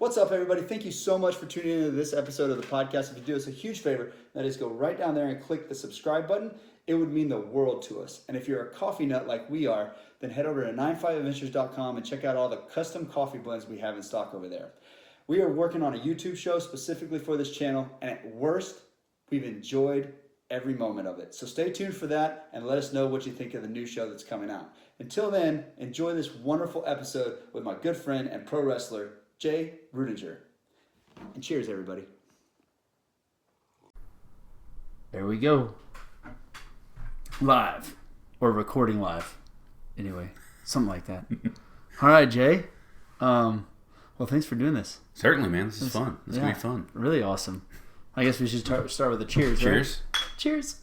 What's up, everybody? Thank you so much for tuning into this episode of the podcast. If you do us a huge favor, that is go right down there and click the subscribe button. It would mean the world to us. And if you're a coffee nut like we are, then head over to 9FiveAdventures.com and check out all the custom coffee blends we have in stock over there. We are working on a YouTube show specifically for this channel, and at worst, we've enjoyed every moment of it. So stay tuned for that and let us know what you think of the new show that's coming out. Until then, enjoy this wonderful episode with my good friend and pro wrestler, Jay Rudinger. And cheers, everybody. There we go. Live. Or recording live. Anyway, something like that. All right, Jay. Well, thanks for doing this. Certainly, man. This is fun. This is going to be fun. Really awesome. I guess we should start with a cheers, Cheers. Right? Cheers.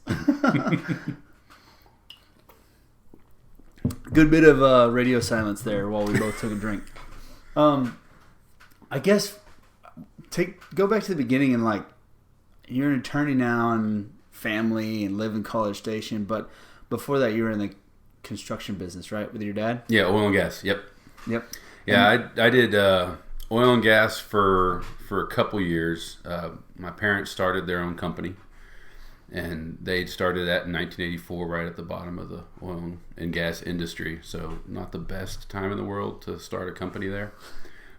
Good bit of radio silence there while we both took a drink. I guess go back to the beginning and like you're an attorney now and family and live in College Station, but before that you were in the construction business, right, with your dad? Yeah, oil and gas. Yep. Yeah, I did oil and gas for a couple years. My parents started their own company, and they started that in 1984, right at the bottom of the oil and gas industry. So not the best time in the world to start a company there,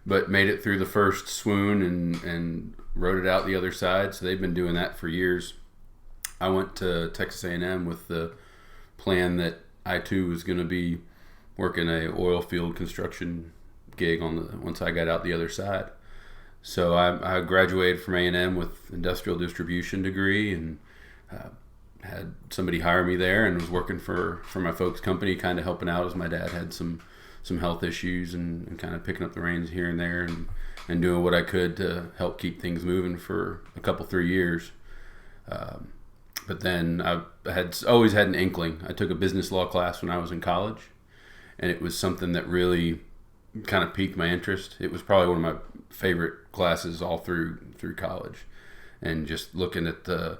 but made it through the first swoon and rode it out the other side. So they've been doing that for years. I went to Texas A&M with the plan that I too was going to be working a oil field construction gig once I got out the other side. So I graduated from A&M with industrial distribution degree and had somebody hire me there and was working for my folks' company, kind of helping out as my dad had some health issues and kind of picking up the reins here and there and doing what I could to help keep things moving for a couple, 3 years. But then I had always had an inkling. I took a business law class when I was in college, and it was something that really kind of piqued my interest. It was probably one of my favorite classes all through college, and just looking at the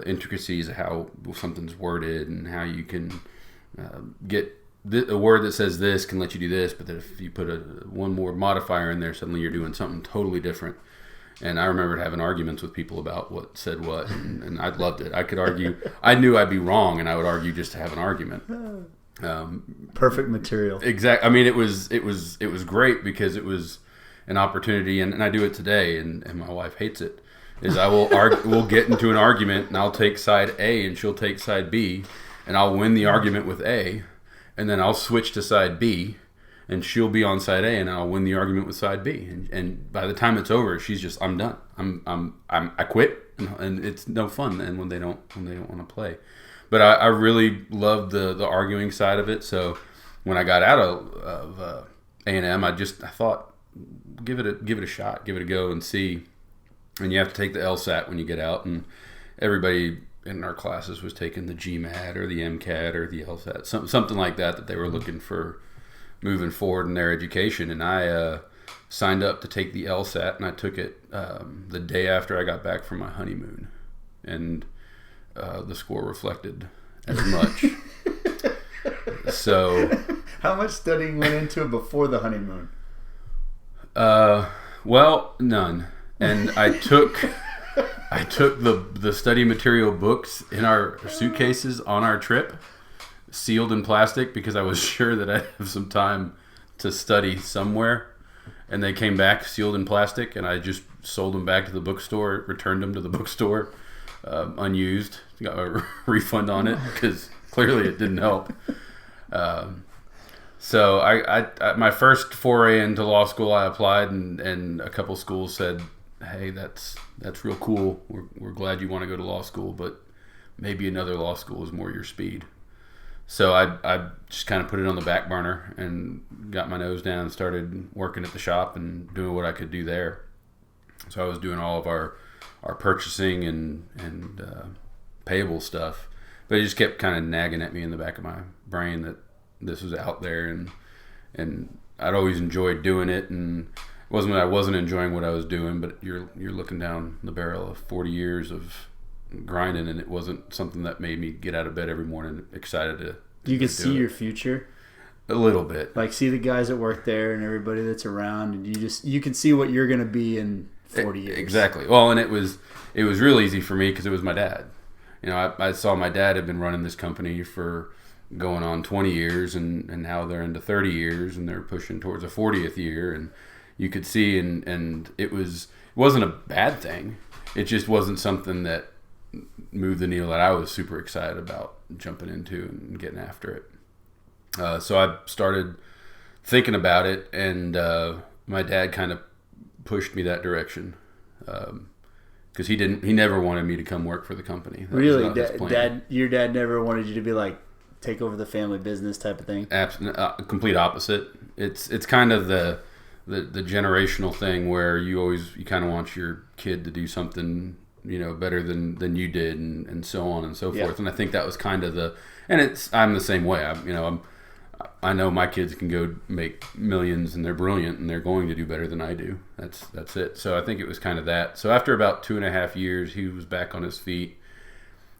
intricacies of how something's worded and how you can get a word that says this can let you do this, but that if you put one more modifier in there, suddenly you're doing something totally different. And I remembered having arguments with people about what said what, and I loved it. I could argue. I knew I'd be wrong, and I would argue just to have an argument. Perfect material. Exactly. I mean, it was great because it was an opportunity, and I do it today, and my wife hates it. Is I will we'll get into an argument, and I'll take side A, and she'll take side B, and I'll win the argument with A, and then I'll switch to side B, and she'll be on side A, and I'll win the argument with side B. And by the time it's over, she's just, I'm done. I quit, and it's no fun. And when they don't want to play, but I really loved the arguing side of it. So when I got out of A&M, I thought, give it a shot, give it a go, and see. And you have to take the LSAT when you get out, and everybody in our classes was taking the GMAT or the MCAT or the LSAT, something like that they were looking for moving forward in their education. And I signed up to take the LSAT, and I took it the day after I got back from my honeymoon, and the score reflected as much. So how much studying went into it before the honeymoon? Well, none. And I took the study material books in our suitcases on our trip, sealed in plastic, because I was sure that I'd have some time to study somewhere. And they came back sealed in plastic, and I just sold them back to the bookstore, returned them to the bookstore unused, got a refund on it because clearly it didn't help. So I my first foray into law school, I applied, and a couple schools said, hey, that's real cool. We're glad you want to go to law school, but maybe another law school is more your speed. So I just kind of put it on the back burner and got my nose down and started working at the shop and doing what I could do there. So I was doing all of our purchasing and payable stuff, but it just kept kind of nagging at me in the back of my brain that this was out there, and I'd always enjoyed doing it, and it wasn't that I wasn't enjoying what I was doing, but you're looking down the barrel of 40 years of grinding, and it wasn't something that made me get out of bed every morning excited to you could see your future. A little bit. Like see the guys that work there and everybody that's around, and you can see what you're going to be in 40 years. Exactly. Well, and it was real easy for me because it was my dad. You know, I saw my dad had been running this company for going on 20 years, and now they're into 30 years, and they're pushing towards a 40th year, and you could see, and it wasn't a bad thing. It just wasn't something that moved the needle that I was super excited about jumping into and getting after it. So I started thinking about it, and my dad kind of pushed me that direction because he never wanted me to come work for the company. That really, your dad never wanted you to be like take over the family business type of thing. Complete opposite. It's kind of the generational thing where you kind of want your kid to do something better than you did, and so on and so forth. And I think that was kind of I'm the same way. I know my kids can go make millions, and they're brilliant, and they're going to do better than I do. That's it. So I think it was kind of that. So after about 2.5 years, he was back on his feet,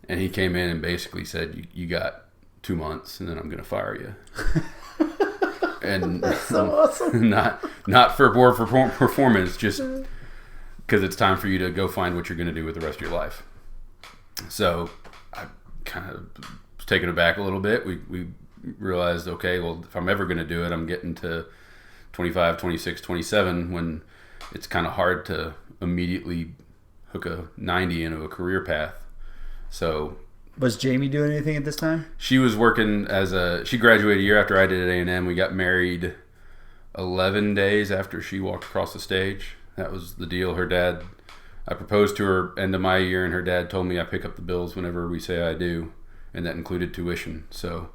and he came in and basically said, "You got 2 months, and then I'm going to fire you." And that's so awesome. Not for poor performance, just because it's time for you to go find what you're going to do with the rest of your life. So I kind of was taken aback a little bit. We realized, okay, well, if I'm ever going to do it, I'm getting to 25, 26, 27 when it's kind of hard to immediately hook a 90 into a career path. So was Jamie doing anything at this time? She was working she graduated a year after I did at A&M. We got married 11 days after she walked across the stage. That was the deal. I proposed to her end of my year, and her dad told me I pick up the bills whenever we say I do, and that included tuition. So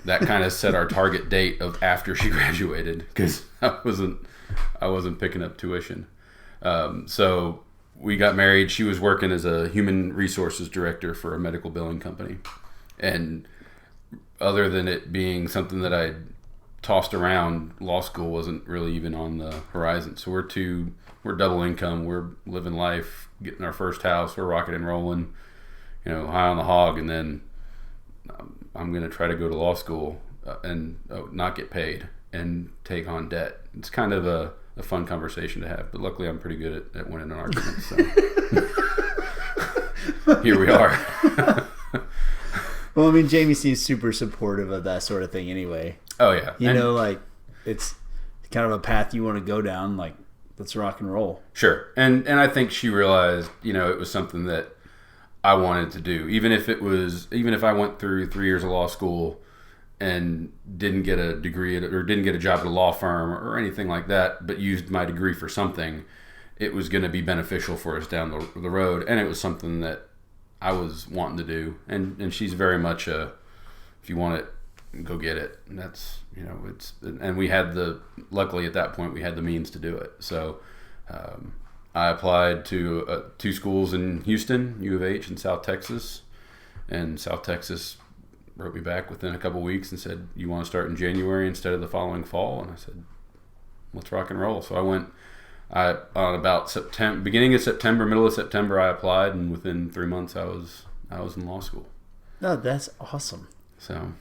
that kind of set our target date of after she graduated, because I wasn't picking up tuition. So we got married. She was working as a human resources director for a medical billing company, and other than it being something that I tossed around, law school wasn't really even on the horizon. So we're double income. We're living life, getting our first house. We're rocking and rolling, high on the hog, and then I'm going to try to go to law school and not get paid and take on debt. It's kind of a fun conversation to have, but luckily I'm pretty good at winning an argument. So here we are. Well, I mean, Jamie seems super supportive of that sort of thing anyway. Oh yeah. Like it's kind of a path you want to go down. Like, let's rock and roll. Sure. And I think she realized, it was something that I wanted to do. Even if I went through 3 years of law school and didn't get a degree or didn't get a job at a law firm or anything like that, but used my degree for something, it was going to be beneficial for us down the road. And it was something that I was wanting to do. And she's very much if you want it, go get it. And that's, and we had luckily at that point we had the means to do it. So I applied to 2 schools in Houston, U of H and South Texas. And South Texas wrote me back within a couple of weeks and said, "You want to start in January instead of the following fall?" And I said, "Let's rock and roll." So I went on about beginning of September, middle of September, I applied, and within 3 months I was in law school. No, that's awesome. So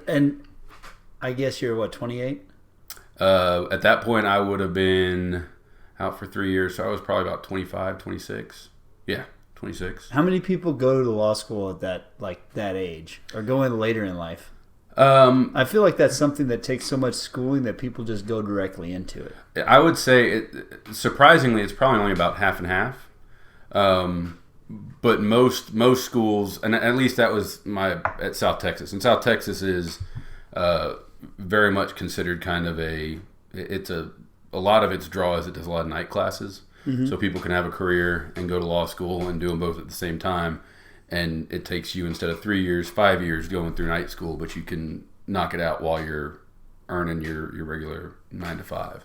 and I guess you're 28? At that point I would have been out for 3 years, so I was probably about 25, 26. Yeah. 26. How many people go to law school at that age, or go in later in life? I feel like that's something that takes so much schooling that people just go directly into it. I would say, surprisingly, it's probably only about half and half. But most schools, and at least that was at South Texas. And South Texas is very much considered kind of a lot of its draw is it does a lot of night classes. Mm-hmm. So people can have a career and go to law school and do them both at the same time. And it takes you, instead of 3 years, 5 years going through night school, but you can knock it out while you're earning your regular 9 to 5.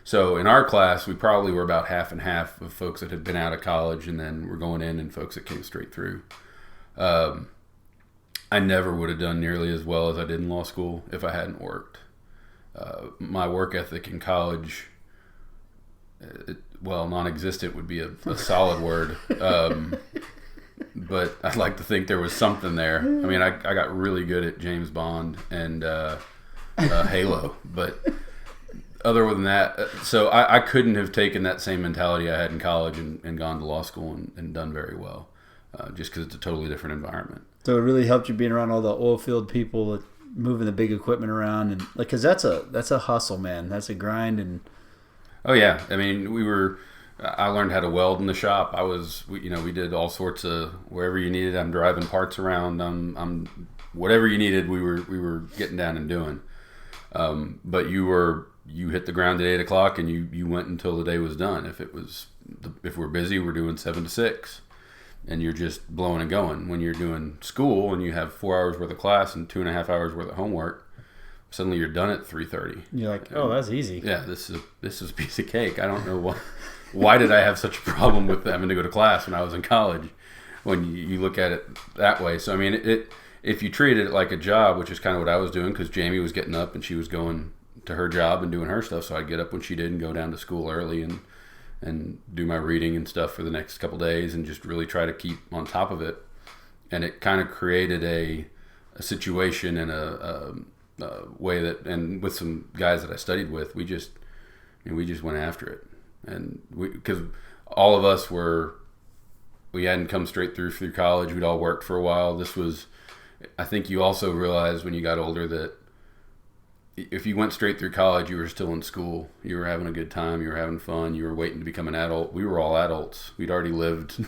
So in our class, we probably were about half and half of folks that had been out of college and then were going in, and folks that came straight through. I never would have done nearly as well as I did in law school if I hadn't worked. My work ethic in college, non-existent would be a solid word. but I'd like to think there was something there. I mean, I got really good at James Bond and Halo, but other than that, so I couldn't have taken that same mentality I had in college and gone to law school and done very well, just because it's a totally different environment. So it really helped you being around all the oil field people, moving the big equipment around, and like, cause that's a hustle, man. That's a grind. And oh yeah, I mean, I learned how to weld in the shop. We did all sorts of wherever you needed. I'm driving parts around. I'm whatever you needed. We were getting down and doing. But you hit the ground at 8:00 and you went until the day was done. If we're busy, we're doing 7 to 6, and you're just blowing and going. When you're doing school and you have 4 hours worth of class and 2.5 hours worth of homework, suddenly you're done at 3:30. You're like, oh, that's easy. Yeah, this is a piece of cake. I don't know why. Why did I have such a problem with having to go to class when I was in college? When you look at it that way, so I mean, if you treated it like a job, which is kind of what I was doing, because Jamie was getting up and she was going to her job and doing her stuff, so I'd get up when she did and go down to school early and do my reading and stuff for the next couple days and just really try to keep on top of it. And it kind of created a situation and a way that, and with some guys that I studied with, we just went after it. And because all of us we hadn't come straight through college. We'd all worked for a while. I think you also realized when you got older that if you went straight through college, you were still in school. You were having a good time. You were having fun. You were waiting to become an adult. We were all adults. We'd already lived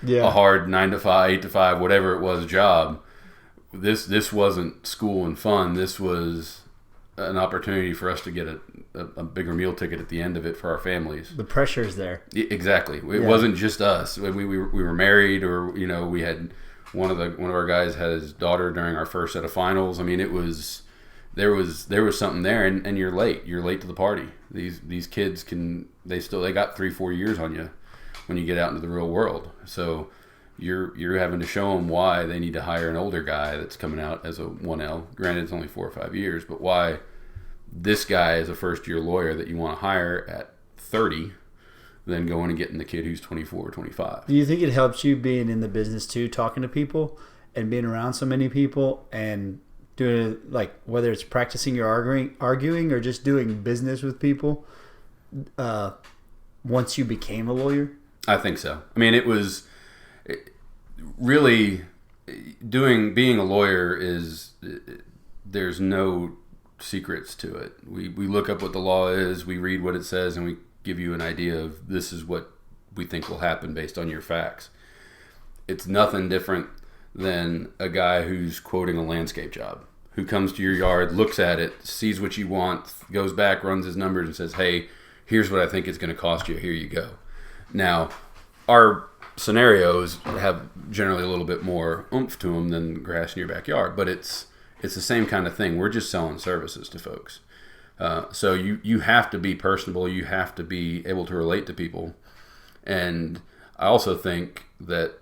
a hard 9 to 5, 8 to 5, whatever it was job. This wasn't school and fun. This was an opportunity for us to get a bigger meal ticket at the end of it for our families. The pressure's there. Exactly. It wasn't just us. We were married, or we had one of our guys had his daughter during our first set of finals. I mean, there was something there, and you're late. You're late to the party. These kids they got 3-4 years on you when you get out into the real world. So you're having to show them why they need to hire an older guy that's coming out as a 1L. Granted, it's only 4 or 5 years, but why this guy is a first-year lawyer that you want to hire at 30, then going and getting the kid who's 24 or 25. Do you think it helps you being in the business too, talking to people and being around so many people and doing, like, whether it's practicing your arguing or just doing business with people once you became a lawyer? I think so. I mean, really being a lawyer is, there's no secrets to it. We look up what the law is, we read what it says, and we give you an idea of this is what we think will happen based on your facts. It's nothing different than a guy who's quoting a landscape job, who comes to your yard, looks at it, sees what you want, goes back, runs his numbers, and says, hey, here's what I think it's going to cost you. Here you go. Now, our scenarios have generally a little bit more oomph to them than grass in your backyard, but it's the same kind of thing. We're just selling services to folks. So you have to be personable. You have to be able to relate to people. And I also think that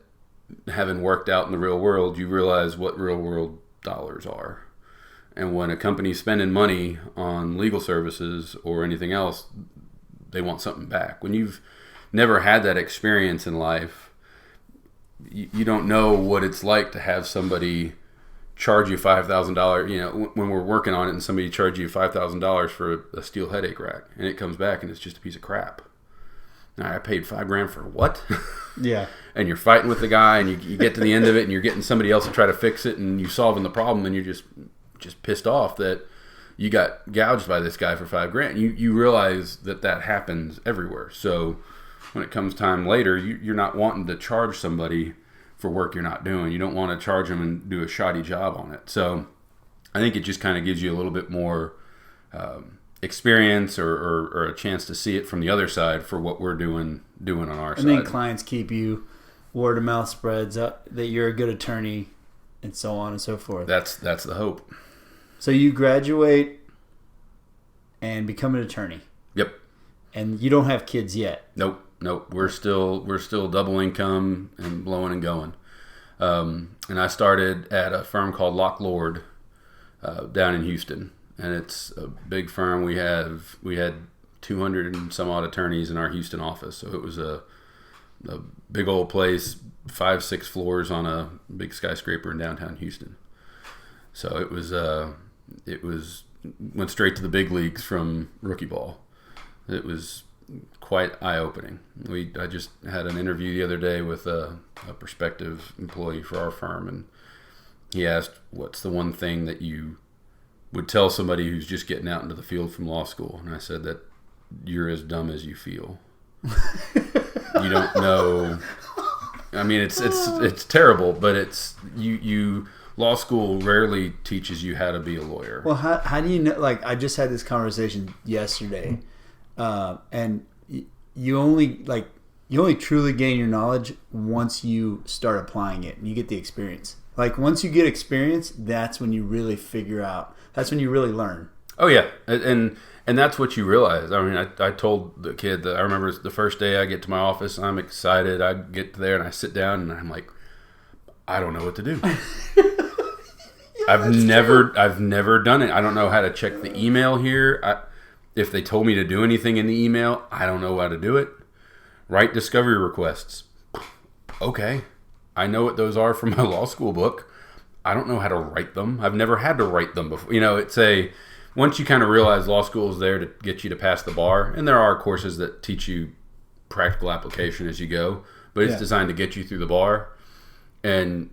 having worked out in the real world, you realize what real world dollars are. And when a company's spending money on legal services or anything else, they want something back. When you've never had that experience in life, you don't know what it's like to have somebody charge you $5,000. When we're working on it and somebody charges you $5,000 for a steel headache rack, and it comes back and it's just a piece of crap. Now, I paid $5,000 for what? Yeah. And you're fighting with the guy, and you get to the end of it, and you're getting somebody else to try to fix it, and you solving the problem, and you're just pissed off that you got gouged by this guy for $5,000. You realize that happens everywhere. So when it comes time later, you're not wanting to charge somebody for work you're not doing. You don't want to charge them and do a shoddy job on it. So I think it just kind of gives you a little bit more experience or a chance to see it from the other side for what we're doing on our side. And then clients keep you, word of mouth spreads that you're a good attorney, and so on and so forth. That's the hope. So you graduate and become an attorney. Yep. And you don't have kids yet. Nope. We're still double income and blowing and going. And I started at a firm called Lock Lord down in Houston, and it's a big firm. We had 200 and some odd attorneys in our Houston office, so it was a a big old place, 5-6 floors on a big skyscraper in downtown Houston. So it was went straight to the big leagues from rookie ball. It was quite eye-opening. I just had an interview the other day with a prospective employee for our firm, and he asked, what's the one thing that you would tell somebody who's just getting out into the field from law school? And I said that you're as dumb as you feel. You don't know. I mean, it's terrible, but it's you law school rarely teaches you how to be a lawyer. Well, how do you know? Like, I just had this conversation yesterday, and you only truly gain your knowledge once you start applying it and you get the experience. Like, once you get experience, that's when you really figure out. That's when you really learn. Oh yeah, and that's what you realize. I mean, I told the kid that I remember the first day I get to my office, I'm excited. I get there and I sit down and I'm like, I don't know what to do. I've never done it. I don't know how to check the email here. If they told me to do anything in the email, I don't know how to do it. Write discovery requests. Okay. I know what those are from my law school book. I don't know how to write them. I've never had to write them before. You know, once you kind of realize law school is there to get you to pass the bar, and there are courses that teach you practical application as you go, but it's designed to get you through the bar. And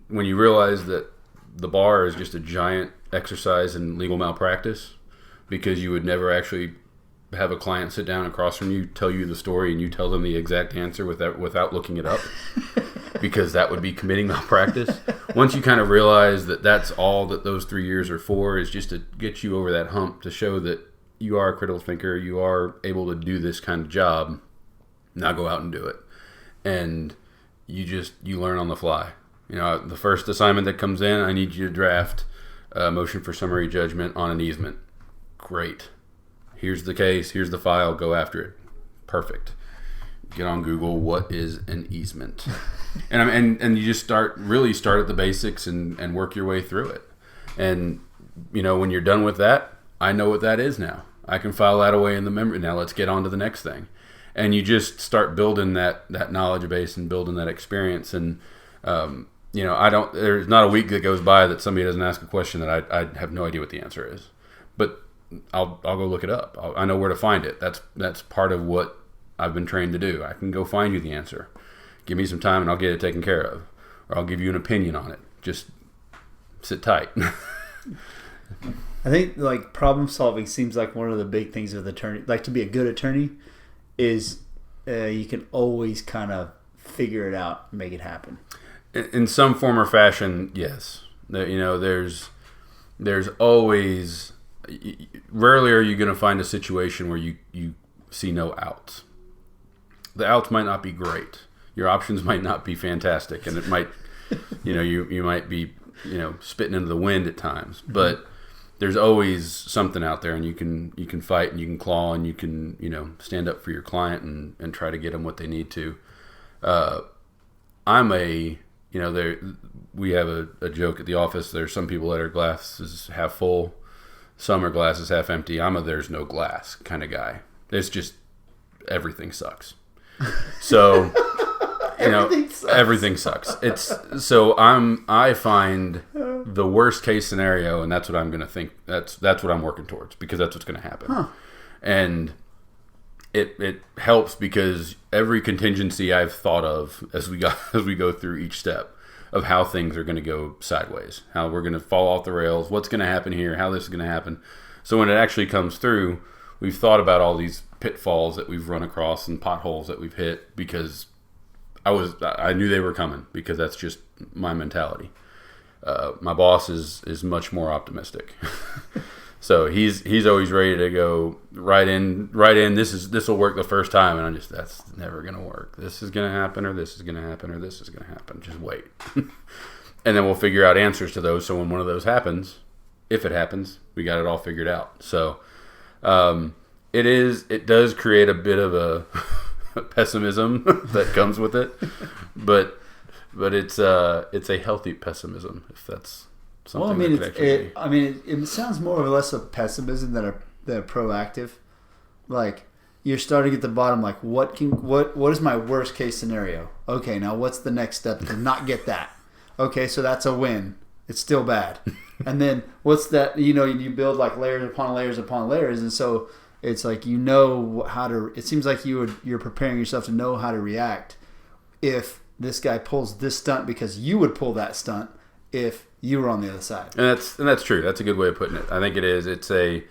when you realize that the bar is just a giant exercise in legal malpractice, because you would never actually have a client sit down across from you, tell you the story, and you tell them the exact answer without looking it up, because that would be committing malpractice. Once you kind of realize that that's all that those 3 years are for, is just to get you over that hump, to show that you are a critical thinker, you are able to do this kind of job, now go out and do it. And you learn on the fly. You know, the first assignment that comes in, I need you to draft a motion for summary judgment on an easement. Great. Here's the case. Here's the file. Go after it. Perfect. Get on Google. What is an easement? And you just start at the basics and work your way through it. And, you know, when you're done with that, I know what that is now. I can file that away in the memory. Now let's get on to the next thing. And you just start building that knowledge base and building that experience. And, you know, there's not a week that goes by that somebody doesn't ask a question that I have no idea what the answer is. But I'll go look it up. I know where to find it. That's part of what I've been trained to do. I can go find you the answer. Give me some time and I'll get it taken care of. Or I'll give you an opinion on it. Just sit tight. I think, like, problem solving seems like one of the big things with attorney. Like, to be a good attorney is you can always kind of figure it out and make it happen. In some form or fashion, yes. You know, there's always... Rarely are you going to find a situation where you see no outs. The outs might not be great. Your options might not be fantastic, and it might, you know, you might be, you know, spitting into the wind at times. But there's always something out there, and you can fight and you can claw and you can, you know, stand up for your client and try to get them what they need to. We have a joke at the office. There's some people that are glasses half full. Some are glasses half empty. I'm a there's no glass kind of guy. It's just everything sucks. So, you know, everything sucks. I find the worst case scenario, and that's what I'm going to think. That's what I'm working towards, because that's what's going to happen. Huh. And it helps because every contingency I've thought of as we go through each step of how things are going to go sideways, how we're going to fall off the rails, what's going to happen here, how this is going to happen. So when it actually comes through, we've thought about all these pitfalls that we've run across and potholes that we've hit, because I knew they were coming, because that's just my mentality. My boss is much more optimistic. So he's always ready to go right in. This will work the first time, and that's never gonna work. This is gonna happen, or this is gonna happen, or this is gonna happen. Just wait, and then we'll figure out answers to those. So when one of those happens, if it happens, we got it all figured out. So it does create a bit of a pessimism that comes with it, but it's a healthy pessimism, if that's. Well, it sounds more or less of pessimism than a proactive. Like, you're starting at the bottom. Like, what is my worst case scenario? Okay, now what's the next step to not get that? Okay, so that's a win. It's still bad. And then what's that? You build like layers upon layers upon layers, and so it's like how to. It seems like you're preparing yourself to know how to react if this guy pulls this stunt, because you would pull that stunt if you were on the other side. And that's true. That's a good way of putting it. I think it is. It's a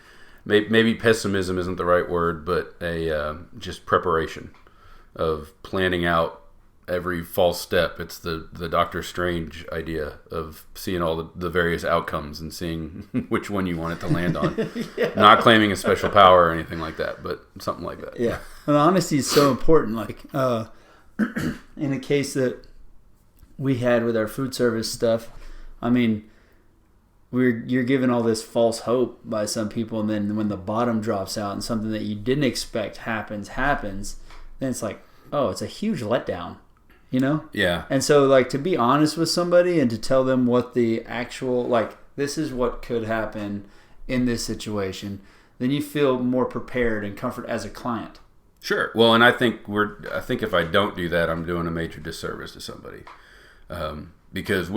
maybe pessimism isn't the right word, but a just preparation of planning out every false step. It's the Doctor Strange idea of seeing all the various outcomes and seeing which one you want it to land on. Yeah. Not claiming a special power or anything like that, but something like that. Yeah. And honesty is so important. Like in a case that we had with our food service stuff, I mean, you're given all this false hope by some people, and then when the bottom drops out and something that you didn't expect happens, then it's like, oh, it's a huge letdown. Yeah. And so, like, to be honest with somebody and to tell them what the actual, like, this is what could happen in this situation, then you feel more prepared and comfort as a client. Sure. Well, and I think if I don't do that, I'm doing a major disservice to somebody, because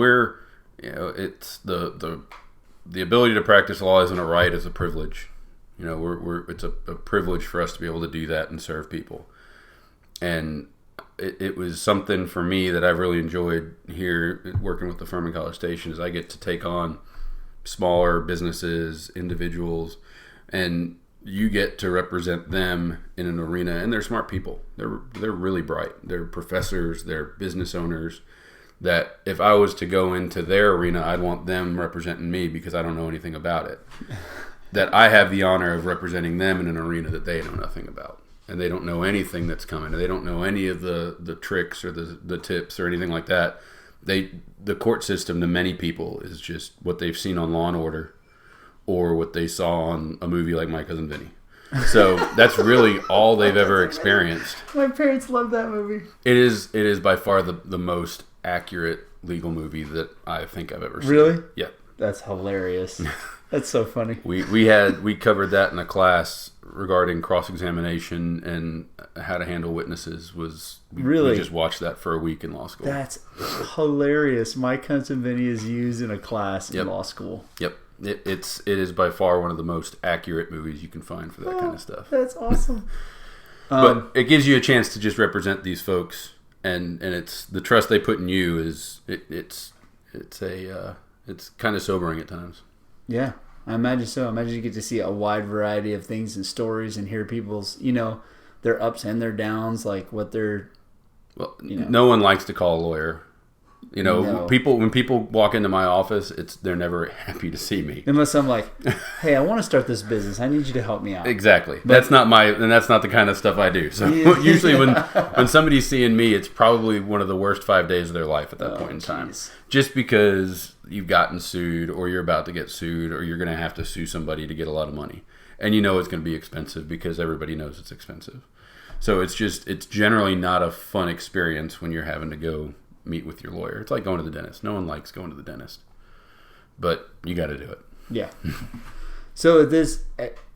it's the ability to practice law isn't a right; it's a privilege. It's a privilege for us to be able to do that and serve people, and it was something for me that I've really enjoyed here working with the firm in College Station. Is I get to take on smaller businesses, individuals, and you get to represent them in an arena. And they're smart people. They're really bright. They're professors. They're business owners. That if I was to go into their arena, I'd want them representing me because I don't know anything about it. That I have the honor of representing them in an arena that they know nothing about. And they don't know anything that's coming. They don't know any of the tricks or the tips or anything like that. The court system to many people is just what they've seen on Law and Order or what they saw on a movie like My Cousin Vinny. So that's really all they've ever experienced. My parents love that movie. It is by far the most accurate legal movie that I think I've ever seen. Really? Yeah. That's hilarious. That's so funny. We covered that in a class regarding cross-examination and how to handle witnesses. We just watched that for a week in law school. That's hilarious. My Cousin Vinny is used in a class in law school. Yep. It is by far one of the most accurate movies you can find for that kind of stuff. That's awesome. But it gives you a chance to just represent these folks, and it's the trust they put in you is it's kind of sobering at times. Yeah, I imagine so. I imagine you get to see a wide variety of things and stories and hear people's, their ups and their downs, like what they're. Well, no one likes to call a lawyer. No. When people walk into my office, they're never happy to see me. Unless I'm like, hey, I want to start this business. I need you to help me out. Exactly. But that's not the kind of stuff I do. So usually when somebody's seeing me, it's probably one of the worst 5 days of their life at that point in time. Just because you've gotten sued or you're about to get sued or you're going to have to sue somebody to get a lot of money. And it's going to be expensive because everybody knows it's expensive. So it's generally not a fun experience when you're having to go meet with your lawyer. It's like going to the dentist. No one likes going to the dentist, but you got to do it. Yeah. So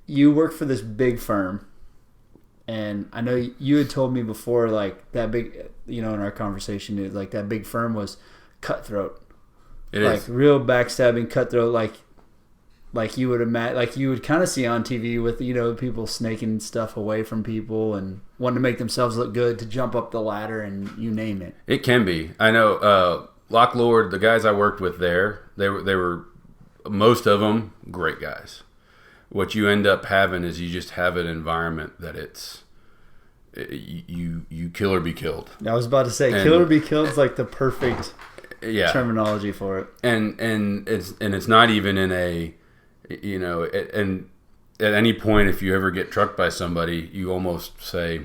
you work for this big firm, and I know you had told me before, like that big, in our conversation, like that big firm was cutthroat. It is real backstabbing, cutthroat, like you would imagine, like you would kind of see on TV with people snaking stuff away from people and wanting to make themselves look good to jump up the ladder and you name it. It can be. I know Lock Lord, the guys I worked with there, they were most of them great guys. What you end up having is you just have an environment that you kill or be killed. I was about to say kill or be killed is like the perfect terminology for it. And it's not even in a and at any point, if you ever get trucked by somebody, you almost say,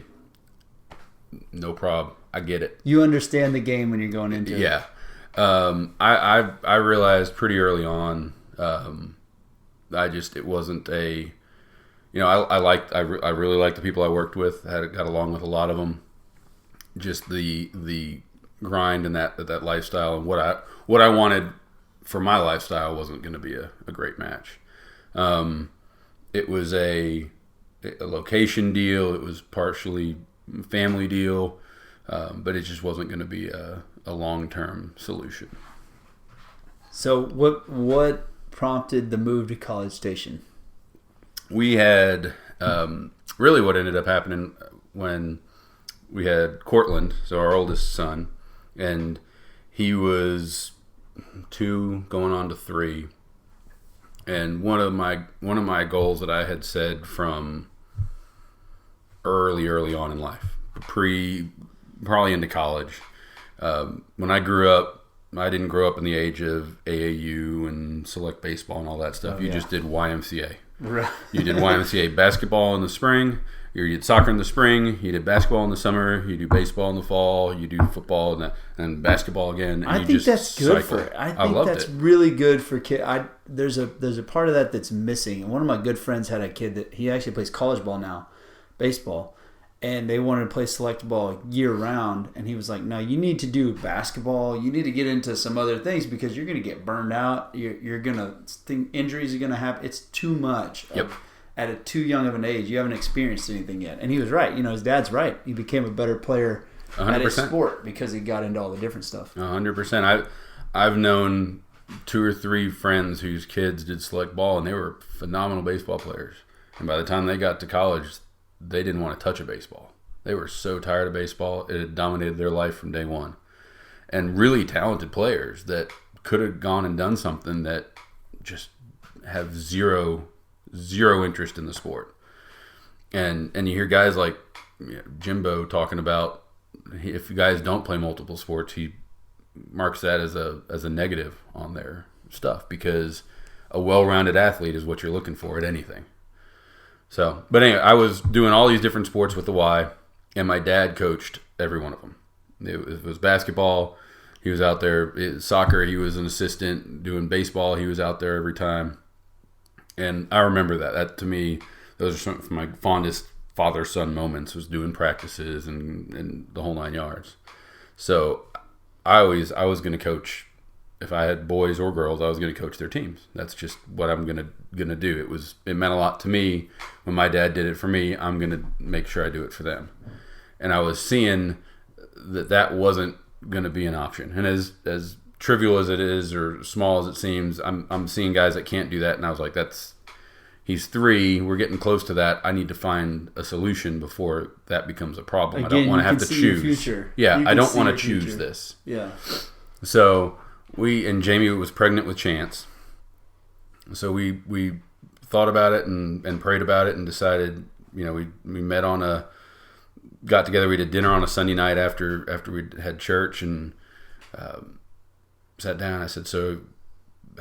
no problem, I get it. You understand the game when you're going into it. Yeah. I realized pretty early on, it wasn't a, I really liked the people I worked with, got along with a lot of them. Just the grind and that lifestyle and what I wanted for my lifestyle wasn't going to be a great match. It was a location deal. It was partially family deal, but it just wasn't going to be a long-term solution. So what prompted the move to College Station? We had really what ended up happening when we had Cortland, so our oldest son, and he was 2 going on to 3. And one of my goals that I had said from early on in life, probably into college, when I grew up, I didn't grow up in the age of AAU and select baseball and all that stuff. You just did YMCA. Right. You did YMCA basketball in the spring. You did soccer in the spring. You did basketball in the summer. You do baseball in the fall. You do football and basketball again. And I you think just that's good cycle. for it. I think that's it. really good for kids. There's a part of that that's missing. And one of my good friends had a kid that he actually plays college ball now, baseball, and they wanted to play select ball year round. And he was like, "No, you need to do basketball. You need to get into some other things because you're going to get burned out. You're going to think injuries are going to happen. It's too much." Yep. At a too young of an age, you haven't experienced anything yet. And he was right. His dad's right. He became a better player 100%. at his sport because he got into all the different stuff. 100%. I've known 2 or 3 friends whose kids did select ball, and they were phenomenal baseball players. And by the time they got to college, they didn't want to touch a baseball. They were so tired of baseball. It had dominated their life from day one. And really talented players that could have gone and done something that just have zero interest in the sport. And you hear guys like Jimbo talking about if guys don't play multiple sports, he marks that as a negative on their stuff because a well-rounded athlete is what you're looking for at anything. So, but anyway, I was doing all these different sports with the Y, and my dad coached every one of them. It was basketball. He was out there. Soccer, he was an assistant. Doing baseball, he was out there every time. And I remember that. That to me, those are some of my fondest father-son moments, was doing practices and the whole 9 yards. So I was going to coach. If I had boys or girls, I was going to coach their teams. That's just what I'm gonna do. It meant a lot to me when my dad did it for me. I'm going to make sure I do it for them. And I was seeing that wasn't going to be an option. And as trivial as it is or small as it seems, I'm seeing guys that can't do that, and I was like, he's 3, we're getting close to that. I need to find a solution before that becomes a problem. Again, I don't want to have to see your choose. future. Yeah, I don't want to your choose future. this. Yeah. So Jamie was pregnant with Chance. So we thought about it and prayed about it and decided, we met got together. We did dinner on a Sunday night after we had church and sat down. I said, "So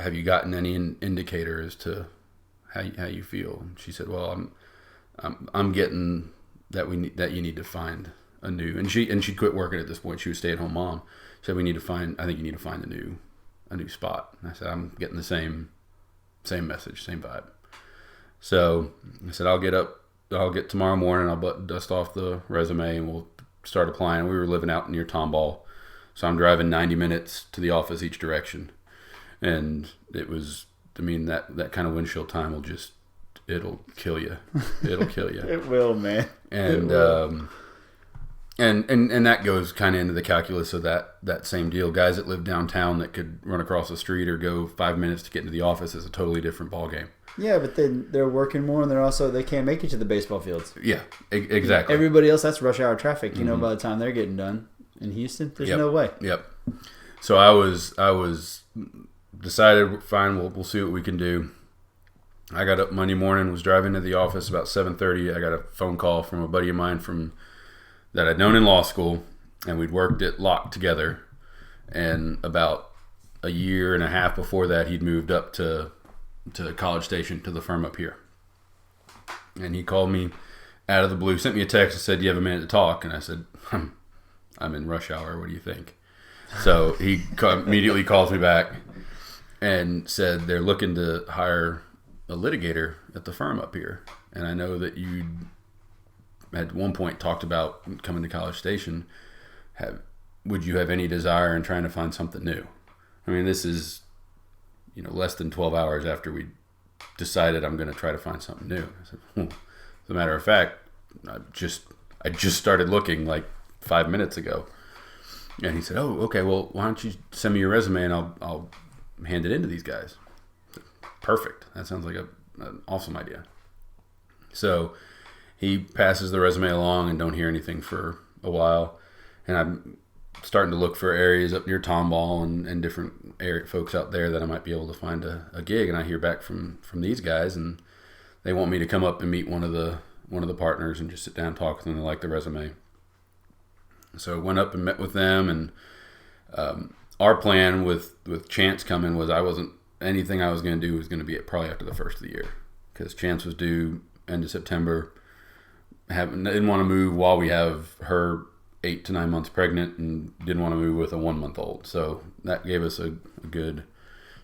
have you gotten any indicator as to how you feel?" And she said, "Well, I'm getting that you need to find a new," and she quit working at this point. She was a stay-at-home mom. She said, I think you need to find a new spot. And I said, "I'm getting the same message, same vibe." So I said, I'll get tomorrow morning, I'll dust off the resume and we'll start applying. We were living out near Tomball, so I'm driving 90 minutes to the office each direction. And it was, that kind of windshield time it'll kill you. It'll kill you. It will, man. And and that goes kind of into the calculus of that same deal. Guys that live downtown that could run across the street or go 5 minutes to get into the office is a totally different ballgame. Yeah, but then they're working more, and they can't make it to the baseball fields. Yeah, exactly. Everybody else, that's rush hour traffic. By the time they're getting done in Houston, there's no way. Yep. So I was decided, fine, we'll see what we can do. I got up Monday morning, was driving to the office about 7:30. I got a phone call from a buddy of mine that I'd known in law school, and we'd worked at Locke together. And about a year and a half before that, he'd moved up to College Station, to the firm up here. And he called me out of the blue, sent me a text and said, "Do you have a minute to talk?" And I said, "I'm in rush hour. What do you think?" So he immediately calls me back and said, "They're looking to hire a litigator at the firm up here. And I know that you at one point talked about coming to College Station. Would you have any desire in trying to find something new?" This is less than 12 hours after we decided I'm going to try to find something new. I said, As a matter of fact, I just started looking like 5 minutes ago. And he said, oh, okay, well, why don't you send me your resume and I'll hand it in to these guys. Said, perfect. That sounds like an awesome idea. So he passes the resume along and don't hear anything for a while. And I'm starting to look for areas up near Tomball and different folks out there that I might be able to find a gig. And I hear back from these guys, and they want me to come up and meet one of the partners and just sit down and talk with them. They like the resume. So I went up and met with them, and our plan with Chance coming was anything I was going to do was going to be probably after the first of the year, because Chance was due end of September. Didn't want to move while we have her 8 to 9 months pregnant, and didn't want to move with a 1-month-old. So that gave us a good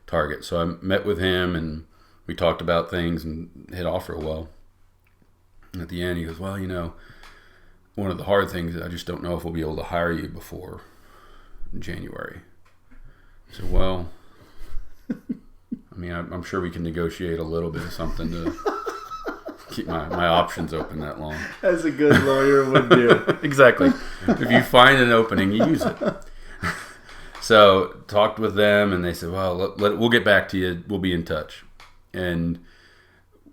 target. So I met with him, and we talked about things and hit off real well. And at the end, he goes, well, one of the hard things is I just don't know if we'll be able to hire you before January. I said, well, I mean, I'm sure we can negotiate a little bit of something to keep my options open that long. As a good lawyer would do. Exactly. If you find an opening, you use it. So talked with them, and they said, well, we'll get back to you. We'll be in touch. And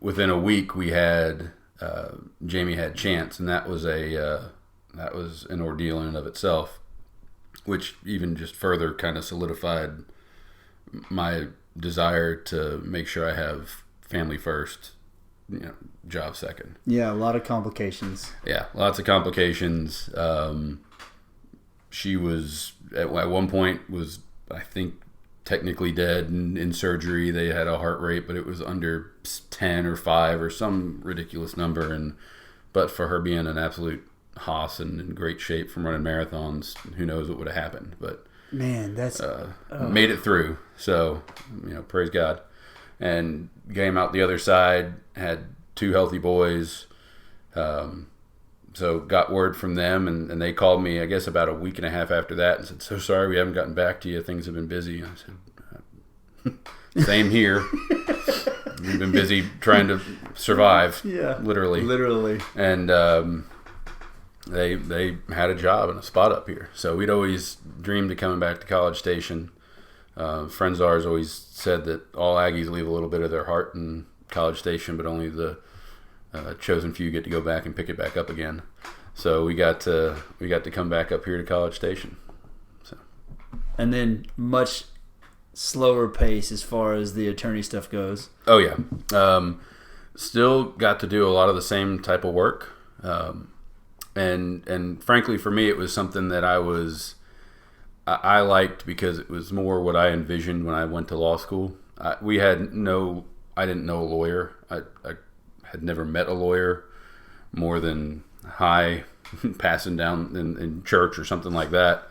within a week, we had... Jamie had Chance, and that was an ordeal in and of itself, which even just further kind of solidified my desire to make sure I have family first, job second. Yeah, a lot of complications. Yeah, lots of complications. She was at one point was, I think, technically dead and in surgery. They had a heart rate, but it was under 10 or 5 or some ridiculous number. But for her being an absolute hoss and in great shape from running marathons, who knows what would have happened. But man, that's made it through. So, praise God. And came out the other side, had 2 healthy boys. So got word from them, and they called me, I guess, about a week and a half after that and said, so sorry we haven't gotten back to you. Things have been busy. And I said, same here. We've been busy trying to survive. Yeah. Literally. And they had a job and a spot up here. So we'd always dreamed of coming back to College Station. Friends of ours always said that all Aggies leave a little bit of their heart in College Station, but only the chosen few get to go back and pick it back up again. So we got to come back up here to College Station. So, and then much slower pace as far as the attorney stuff goes. Oh yeah, still got to do a lot of the same type of work, and frankly for me it was something that I liked because it was more what I envisioned when I went to law school. I didn't know a lawyer. I had never met a lawyer more than passing down in church or something like that.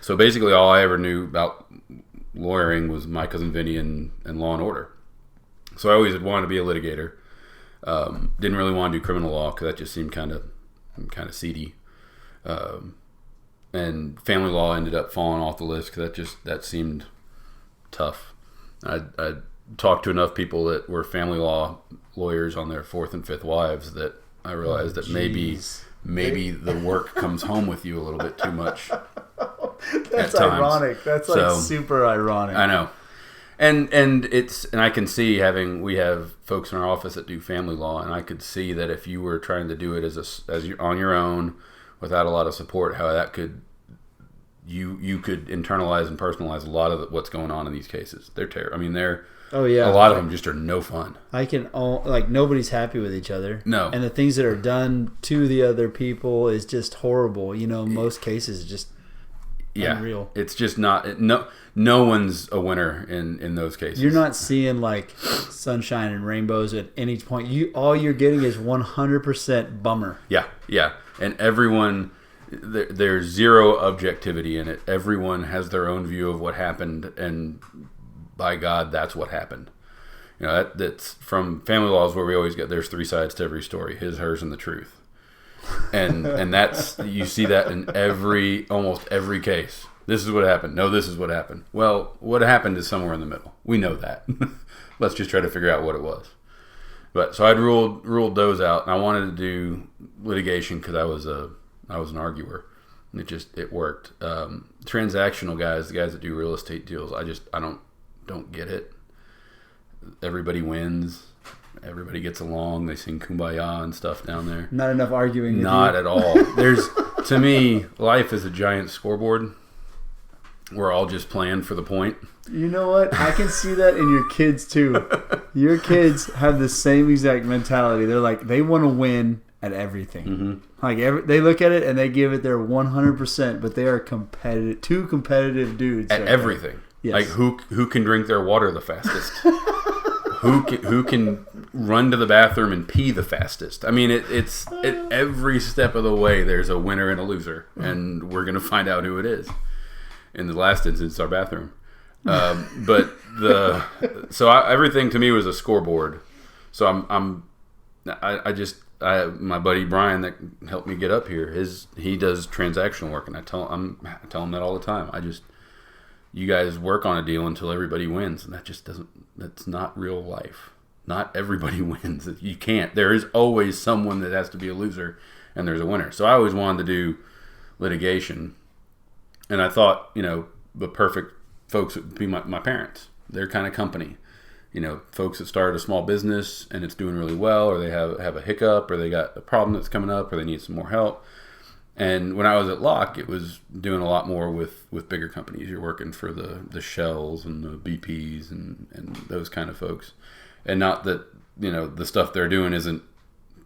So basically all I ever knew about lawyering was My Cousin Vinny and Law and Order. So I always had wanted to be a litigator. Didn't really want to do criminal law because that just seemed kind of seedy. And family law ended up falling off the list because that seemed tough. I talked to enough people that were family law lawyers on their 4th and 5th wives that I realized that maybe the work comes home with you a little bit too much. That's ironic. That's super ironic. I know. And I can see we have folks in our office that do family law, and I could see that if you were trying to do it as you're on your own without a lot of support, how that could you could internalize and personalize a lot of what's going on in these cases. They're terrible. I mean, oh yeah, a lot of them just are no fun. Nobody's happy with each other. No, and the things that are done to the other people is just horrible. Most cases just unreal. It's just not. No one's a winner in those cases. You're not seeing like sunshine and rainbows at any point. All you're getting is 100% bummer. Yeah, and everyone. There's zero objectivity in it. Everyone has their own view of what happened, and by God, that's what happened. That's from family laws where we always get there's 3 sides to every story: his, hers, and the truth. And that's you see that in almost every case. This is what happened. No, this is what happened. Well, what happened is somewhere in the middle. We know that. Let's just try to figure out what it was. But so I'd ruled those out, and I wanted to do litigation because I was an arguer, and it worked. Transactional guys, the guys that do real estate deals, I don't get it. Everybody wins. Everybody gets along. They sing Kumbaya and stuff down there. Not enough arguing. Not at all. To me, life is a giant scoreboard. We're all just playing for the point. You know what? I can see that in your kids too. Your kids have the same exact mentality. They're like, they want to win at everything. Mm-hmm. Like they look at it and they give it their 100%, but they are competitive. Two competitive dudes At everything. Yes. Like who can drink their water the fastest? Who can run to the bathroom and pee the fastest? I mean, it's every step of the way. There's a winner and a loser, and we're gonna find out who it is. In the last instance, our bathroom. But everything to me was a scoreboard. So my buddy Brian that helped me get up here, he does transactional work, and I tell him that all the time. You guys work on a deal until everybody wins, and that's not real life. Not everybody wins. You can't. There is always someone that has to be a loser, and there's a winner. So I always wanted to do litigation, and I thought, the perfect folks would be my parents. Their kind of company. Folks that started a small business and it's doing really well, or they have a hiccup, or they got a problem that's coming up, or they need some more help. And when I was at Locke, it was doing a lot more with bigger companies. You're working for the Shells and the BPs and those kind of folks. And not that, the stuff they're doing isn't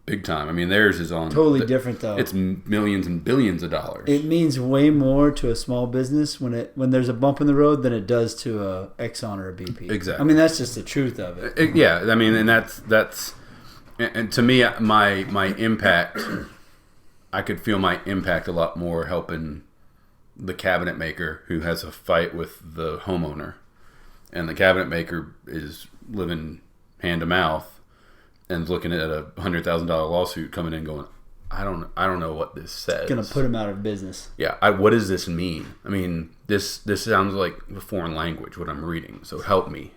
big time. I mean, theirs is on... Totally different, though. It's millions and billions of dollars. It means way more to a small business when there's a bump in the road than it does to a Exxon or a BP. Exactly. I mean, that's just the truth of it. Yeah, I mean, and that's... And to me, my impact... I could feel my impact a lot more helping the cabinet maker who has a fight with the homeowner, and the cabinet maker is living hand to mouth and looking at a $100,000 lawsuit coming in, going, I don't know what this says. It's gonna put him out of business. Yeah, what does this mean? I mean, this sounds like a foreign language what I'm reading. So help me,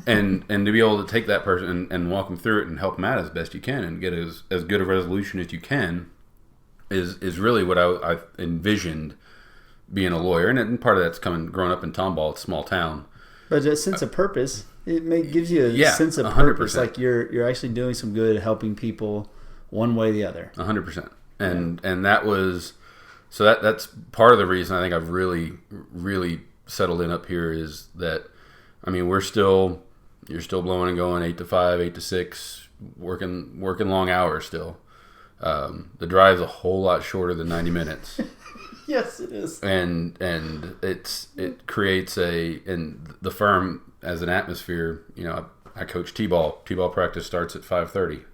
and to be able to take that person and walk them through it and help them out as best you can and get as good a resolution as you can. Is really what I envisioned being a lawyer, and part of that's growing up in Tomball, it's a small town. But a sense of purpose, gives you a sense of 100%. purpose, like you're actually doing some good, helping people one way or the other. 100%, and that was that's part of the reason I think I've really settled in up here is that, I mean, you're still blowing and going 8 to 5, 8 to 6, working long hours still. The drive's a whole lot shorter than 90 minutes. Yes, it is. And it creates in the firm as an atmosphere. I coach T-ball. T-ball practice starts at 5:30.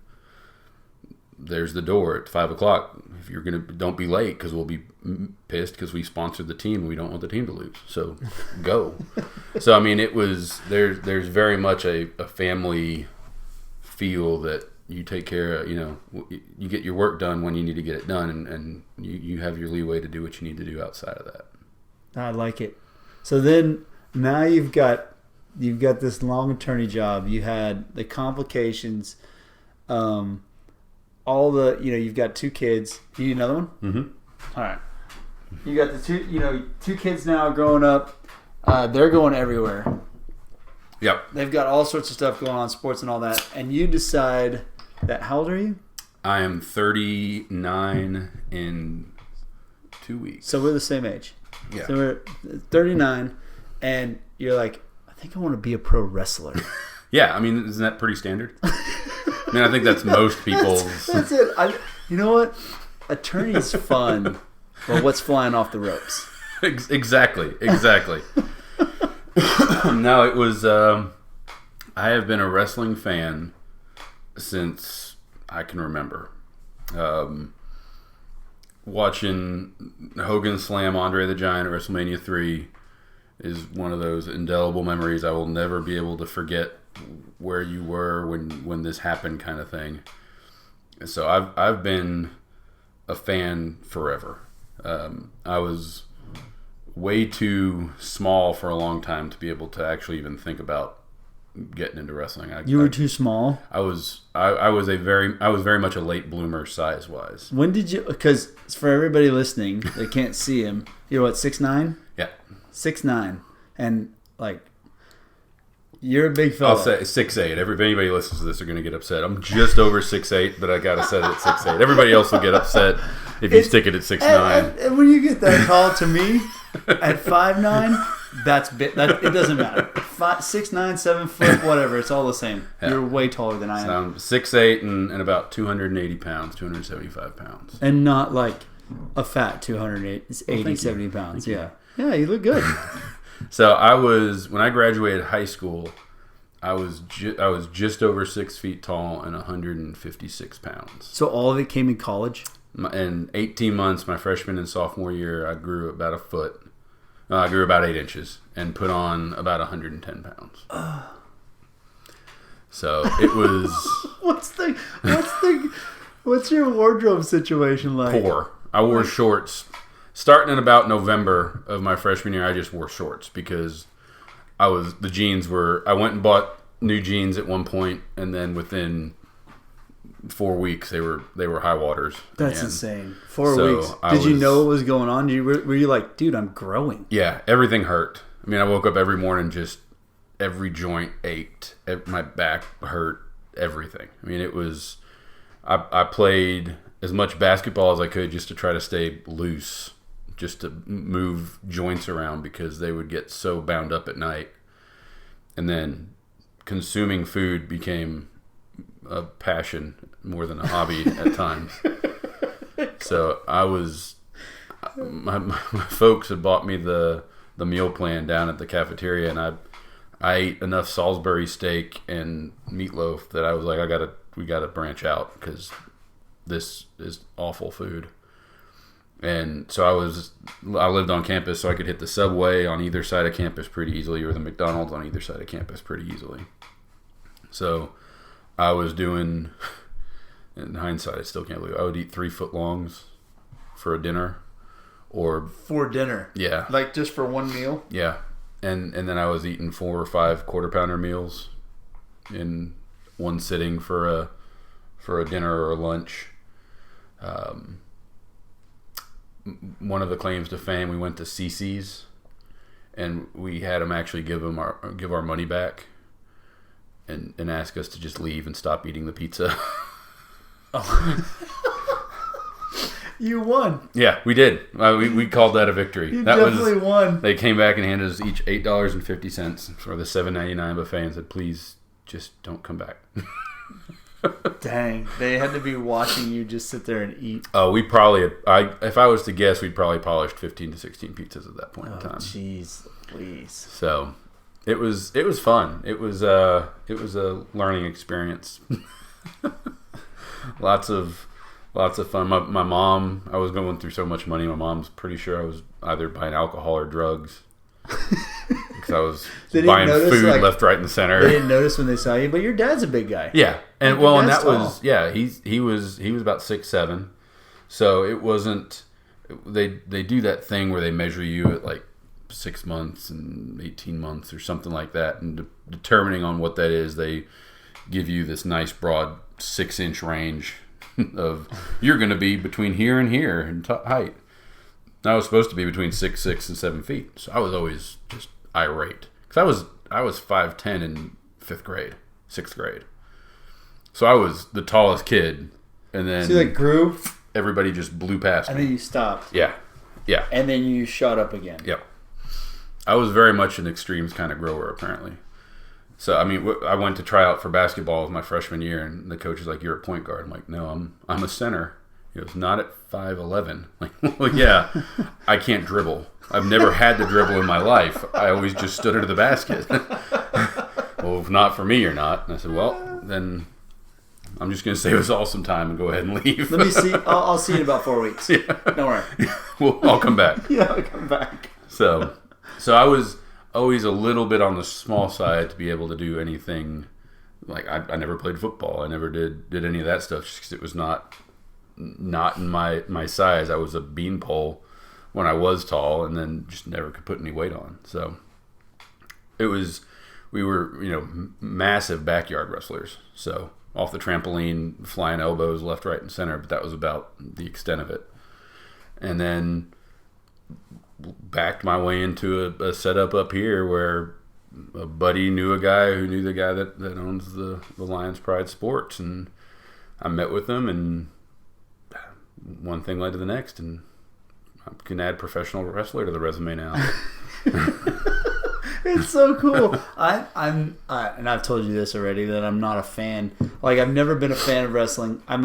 There's the door at 5 o'clock. If you're don't be late, because we'll be pissed because we sponsored the team and we don't want the team to lose. So go. So I mean, there's very much a family feel that. You take care of, you get your work done when you need to get it done, and you have your leeway to do what you need to do outside of that. I like it. So then now you've got this long attorney job. You had the complications, all the, you've got 2 kids. You need another one? Mm-hmm. All right. You got the 2 kids now growing up. They're going everywhere. Yep. They've got all sorts of stuff going on, sports and all that. And you decide that, how old are you? I am 39 in 2 weeks. So we're the same age. Yeah. So we're 39, and you're like, I think I want to be a pro wrestler. Yeah, I mean, isn't that pretty standard? I mean, I think that's most people's. That's it. You know what? Attorney's fun, but what's flying off the ropes? Exactly. No, it was. I have been a wrestling fan since I can remember. Watching Hogan slam Andre the Giant at WrestleMania 3 is one of those indelible memories I will never be able to forget. Where you were when this happened, kind of thing. So I've been a fan forever. I was way too small for a long time to be able to actually even think about getting into wrestling. You were too small? I was very much a late bloomer size wise. When did you, because for everybody listening, they can't see him. You're what, 6'9"? Yeah. 6'9". And like, you're a big fella. I'll say 6'8". If anybody listens to this are going to get upset. I'm just over 6'8", but I got to set it at 6'8". Everybody else will get upset if you stick it at 6'9". And when you get that tall to me at 5'9", that's bit. That it doesn't matter. 6'9", 7 foot, whatever. It's all the same. Yeah. You're way taller than I am. So I'm 6'8" and about 280 pounds, 275 pounds, and not like a fat 280, 70 pounds. Yeah, yeah, you look good. So when I graduated high school, I was just over 6 feet tall and 156 pounds. So all of it came in college? In 18 months, my freshman and sophomore year, I grew about a foot. I grew about 8 inches and put on about 110 pounds. So it was... What's your wardrobe situation like? Poor. I wore shorts. Starting in about November of my freshman year, I just wore shorts because I went and bought new jeans at one point, and then within 4 weeks they were high waters. That's insane. 4 weeks. Did you know what was going on? Were you like, dude, I'm growing? Yeah, everything hurt. I mean, I woke up every morning, just every joint ached. My back hurt, everything. I mean, it was... I played as much basketball as I could just to try to stay loose, just to move joints around because they would get so bound up at night. And then consuming food became a passion more than a hobby at times. So my folks had bought me the meal plan down at the cafeteria, and I ate enough Salisbury steak and meatloaf that I was like, we gotta branch out because this is awful food. And so I lived on campus, so I could hit the Subway on either side of campus pretty easily, or the McDonald's on either side of campus pretty easily. So I was doing, in hindsight, I still can't believe it, I would eat 3 footlongs for a dinner, or for dinner. Yeah, like just for one meal. Yeah, and then I was eating 4 or 5 quarter pounder meals in one sitting for a dinner or a lunch. One of the claims to fame, we went to CC's, and we had them actually give our money back, and ask us to just leave and stop eating the pizza. Oh. You won. Yeah, we did. We called that a victory. You definitely won. They came back and handed us each $8.50 for the $7.99 buffet and said, "Please, just don't come back." Dang, they had to be watching you just sit there and eat. Oh, we probably, if I was to guess, we'd probably polished 15 to 16 pizzas at that point in time. Jeez, please. So it was fun. It was a learning experience. Lots of fun. My mom, I was going through so much money. My mom's pretty sure I was either buying alcohol or drugs. Because I was buying food left, right, and center. They didn't notice when they saw you, but your dad's a big guy. Yeah, and and that was he was about 6'7", so it wasn't. They do that thing where they measure you at like 6 months and 18 months or something like that, and determining on what that is, they give you this nice broad 6-inch range of you're going to be between here and here in height. I was supposed to be between 6'6" and 7 feet, so I was always just irate because I was 5'10" in 6th grade, so I was the tallest kid, and then so you grew. Everybody just blew past me, and then you stopped. Yeah, and then you shot up again. Yep. I was very much an extremes kind of grower, apparently. So I mean, I went to try out for basketball my freshman year, and the coach was like, "You're a point guard." I'm like, "No, I'm a center." He goes, "Not at 5'11". Like, well, yeah, I can't dribble. I've never had to dribble in my life. I always just stood under the basket. Well, if not for me, you're not. And I said, well, then I'm just going to save us all some time and go ahead and leave. Let me see. I'll see you in about 4 weeks. Yeah. Don't worry. Well, I'll come back. Yeah, I'll come back. So I was always a little bit on the small side to be able to do anything. Like, I never played football. I never did any of that stuff just because it was not in my size. I was a beanpole when I was tall, and then just never could put any weight on. So it was we were, massive backyard wrestlers. So off the trampoline, flying elbows left, right, and center, but that was about the extent of it. And then backed my way into a setup up here where a buddy knew a guy who knew the guy that owns the Lions Pride Sports, and I met with him, and one thing led to the next, and I can add professional wrestler to the resume now. It's so cool. And I've told you this already, that I'm not a fan. Like, I've never been a fan of wrestling. I'm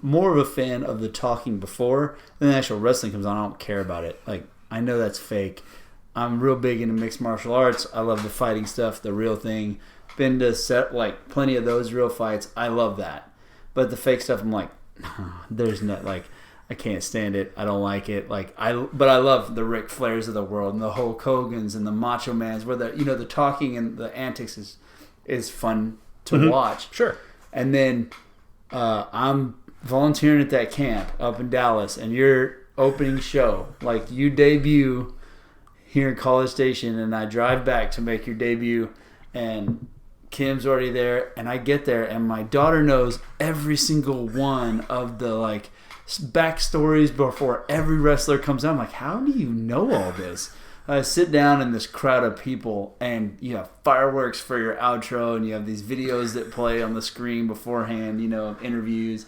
more of a fan of the talking before, then the actual wrestling comes on. I don't care about it. Like, I know that's fake. I'm real big into mixed martial arts. I love the fighting stuff, the real thing. Been to plenty of those real fights. I love that. But the fake stuff, I'm like, there's no, like, I can't stand it. I don't like it. But I love the Ric Flairs of the world and the Hulk Hogan's and the Macho Man's, where the talking and the antics is fun to watch. Sure. And then I'm volunteering at that camp up in Dallas, and your opening show, like, you debut here in College Station, and I drive back to make your debut, and Kim's already there, and I get there, and my daughter knows every single one of the backstories before every wrestler comes out. I'm like, how do you know all this? I sit down in this crowd of people, and you have fireworks for your outro, and you have these videos that play on the screen beforehand, of interviews,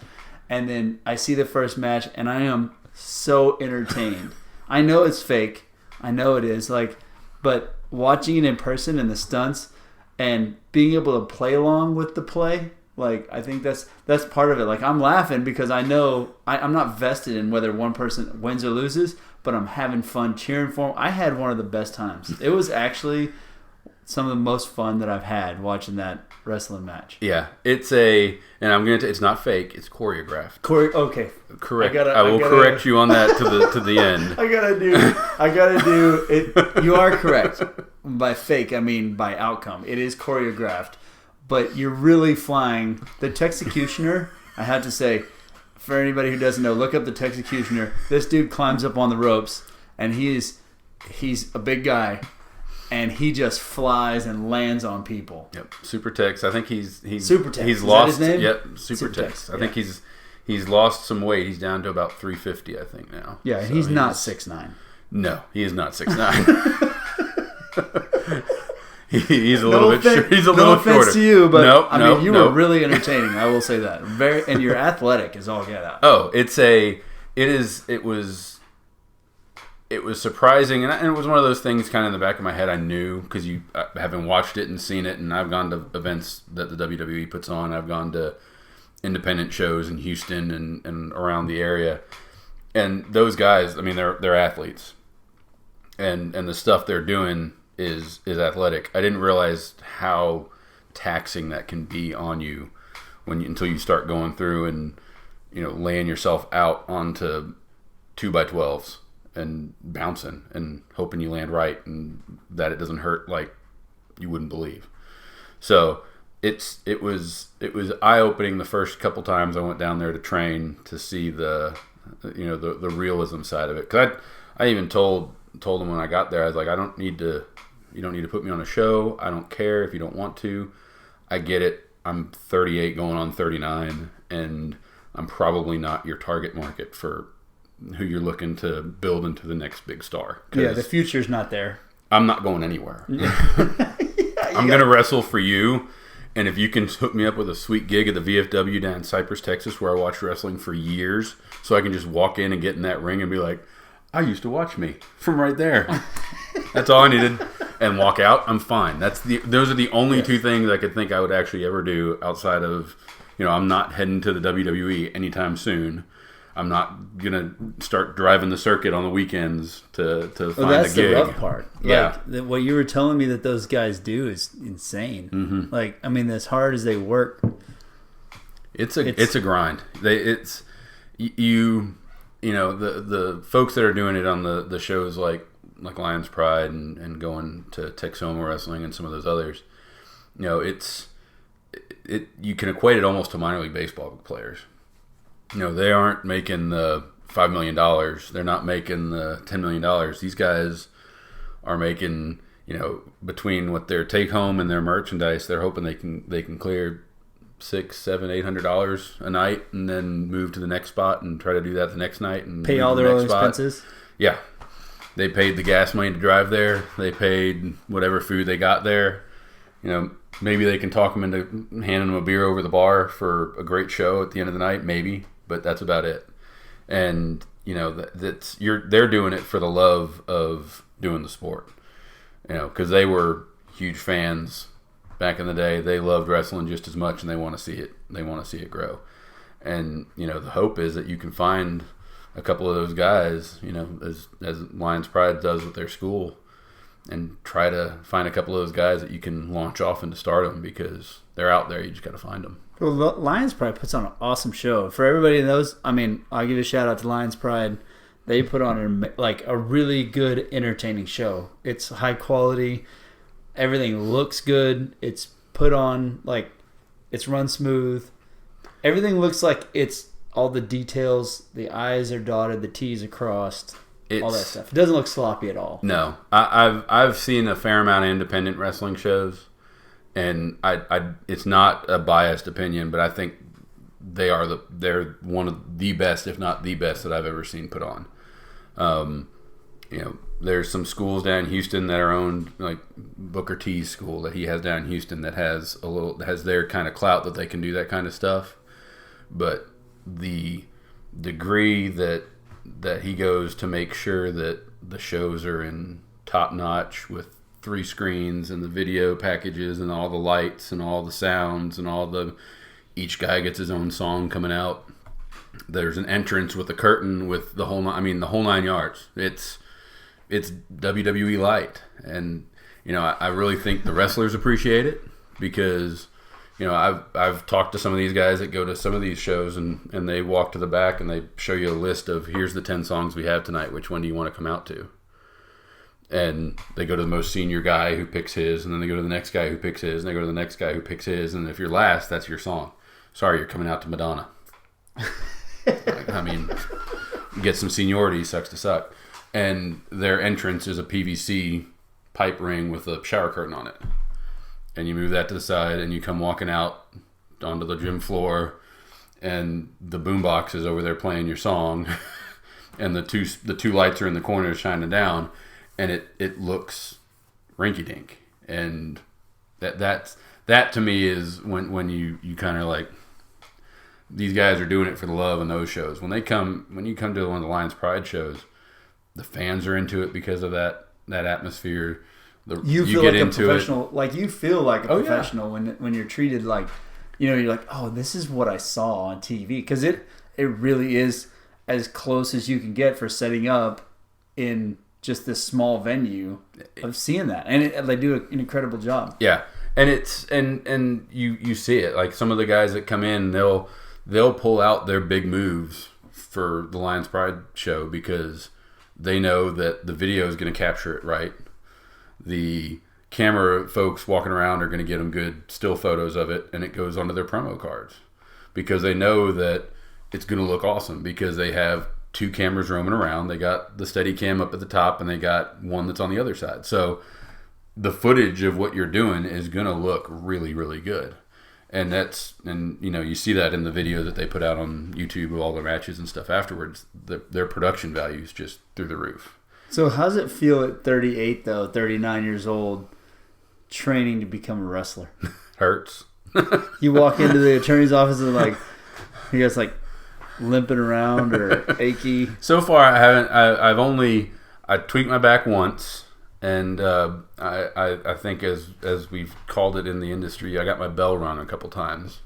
and then I see the first match, and I am so entertained. I know it's fake. I know it is, but watching it in person and the stunts and being able to play along with the play, I think that's part of it. Like, I'm laughing because I know I'm not vested in whether one person wins or loses, but I'm having fun cheering for them. I had one of the best times. It was actually some of the most fun that I've had watching that wrestling match. Yeah, it's not fake. It's choreographed. Okay, correct. I will correct you on that to the end. I gotta do it. You are correct. By fake, I mean by outcome. It is choreographed, but you're really flying. The Texecutioner, I have to say, for anybody who doesn't know, look up the Texecutioner. This dude climbs up on the ropes, and he's a big guy. And he just flies and lands on people. Yep, Super Tex. I think he's Super Tex. He's Is lost. that his name? Yep, Super Tex. I think he's lost some weight. He's down to about 350, I think now. Yeah, so he's not 6'9". No, he is not 6'9". He's a little bit short. He's a little shorter. No offense to you, but you were nope. really entertaining. I will say that. And you're athletic as all get out. Oh, it was surprising, and it was one of those things kind of in the back of my head. I knew, because having watched it and seen it, and I've gone to events that the WWE puts on. I've gone to independent shows in Houston and around the area, and those guys, I mean, they're athletes, and the stuff they're doing is athletic. I didn't realize how taxing that can be on you until you start going through and laying yourself out onto 2x12s. And bouncing and hoping you land right and that it doesn't hurt like you wouldn't believe. So it was eye-opening the first couple times I went down there to train, to see the realism side of it. Because I even told them when I got there, I was like, you don't need to put me on a show. I don't care if you don't want to. I get it. I'm 38 going on 39, and I'm probably not your target market for who you're looking to build into the next big star. Yeah, the future's not there. I'm not going anywhere. I'm going to wrestle for you, and if you can hook me up with a sweet gig at the VFW down in Cypress, Texas, where I watched wrestling for years, so I can just walk in and get in that ring and be like, I used to watch me from right there. That's all I needed. And walk out, I'm fine. Those are the only two things I could think I would actually ever do outside of, I'm not heading to the WWE anytime soon. I'm not gonna start driving the circuit on the weekends to find a gig. That's the rough part. Yeah, what you were telling me that those guys do is insane. Mm-hmm. As hard as they work, it's a grind. The folks that are doing it on the shows like Lions Pride and going to Texoma Wrestling and some of those others. You can equate it almost to minor league baseball players. They aren't making the $5 million. They're not making the $10 million. These guys are making, between what their take home and their merchandise, they're hoping they can clear $600-$800 a night, and then move to the next spot and try to do that the next night and pay move all to the their next own spot. expenses. Yeah, they paid the gas money to drive there. They paid whatever food they got there. Maybe they can talk them into handing them a beer over the bar for a great show at the end of the night, maybe, but that's about it. And they're doing it for the love of doing the sport. Because they were huge fans back in the day. They loved wrestling just as much, and they want to see it. They want to see it grow. And the hope is that you can find a couple of those guys, as Lions Pride does with their school, and try to find a couple of those guys that you can launch off into stardom, because they're out there. You just got to find them. Well, Lions Pride puts on an awesome show. For everybody in those, I'll give a shout out to Lions Pride. They put on a really good, entertaining show. It's high quality. Everything looks good. It's put on, it's run smooth. Everything looks like it's all the details. The I's are dotted, the T's are crossed, all that stuff. It doesn't look sloppy at all. No. I've seen a fair amount of independent wrestling shows, and it's not a biased opinion, but I think they're one of the best, if not the best, that I've ever seen put on. There's some schools down in Houston that are owned, like Booker T's school that he has down in Houston, that has their kind of clout that they can do that kind of stuff. But the degree that he goes to make sure that the shows are in top notch with 3 screens and the video packages and all the lights and all the sounds and each guy gets his own song coming out. There's an entrance with a curtain with the whole 9 yards. It's WWE light, and I really think the wrestlers appreciate it, because I've talked to some of these guys that go to some of these shows, and they walk to the back and they show you a list of, here's the 10 songs we have tonight, which one do you want to come out to? And they go to the most senior guy who picks his, and then they go to the next guy who picks his, and they go to the next guy who picks his, and if you're last, that's your song. Sorry, you're coming out to Madonna. You get some seniority, sucks to suck. And their entrance is a PVC pipe ring with a shower curtain on it. And you move that to the side, and you come walking out onto the gym floor, and the boombox is over there playing your song, and the two lights are in the corner shining down, and it looks rinky-dink. And that to me is when you kind of like, these guys are doing it for the love in those shows. When you come to one of the Lions Pride shows, the fans are into it because of that atmosphere. You feel like a professional. You feel like a professional when you're treated like, you're like, oh, this is what I saw on TV, because it really is as close as you can get for setting up in just this small venue of seeing that, and they do an incredible job. Yeah, and it's and you see it, like some of the guys that come in, they'll pull out their big moves for the Lions Pride show because they know that the video is going to capture it right. The camera folks walking around are going to get them good still photos of it, and it goes onto their promo cards because they know that it's going to look awesome, because they have 2 cameras roaming around. They got the steady cam up at the top, and they got one that's on the other side. So the footage of what you're doing is going to look really, really good. And you see that in the video that they put out on YouTube of all the matches and stuff afterwards. Their production value is just through the roof. So how's it feel at 38, though, 39 years old, training to become a wrestler? Hurts. You walk into the attorney's office and you guys limping around or achy? So far, I haven't. I tweaked my back once, and I think as we've called it in the industry, I got my bell rung a couple times.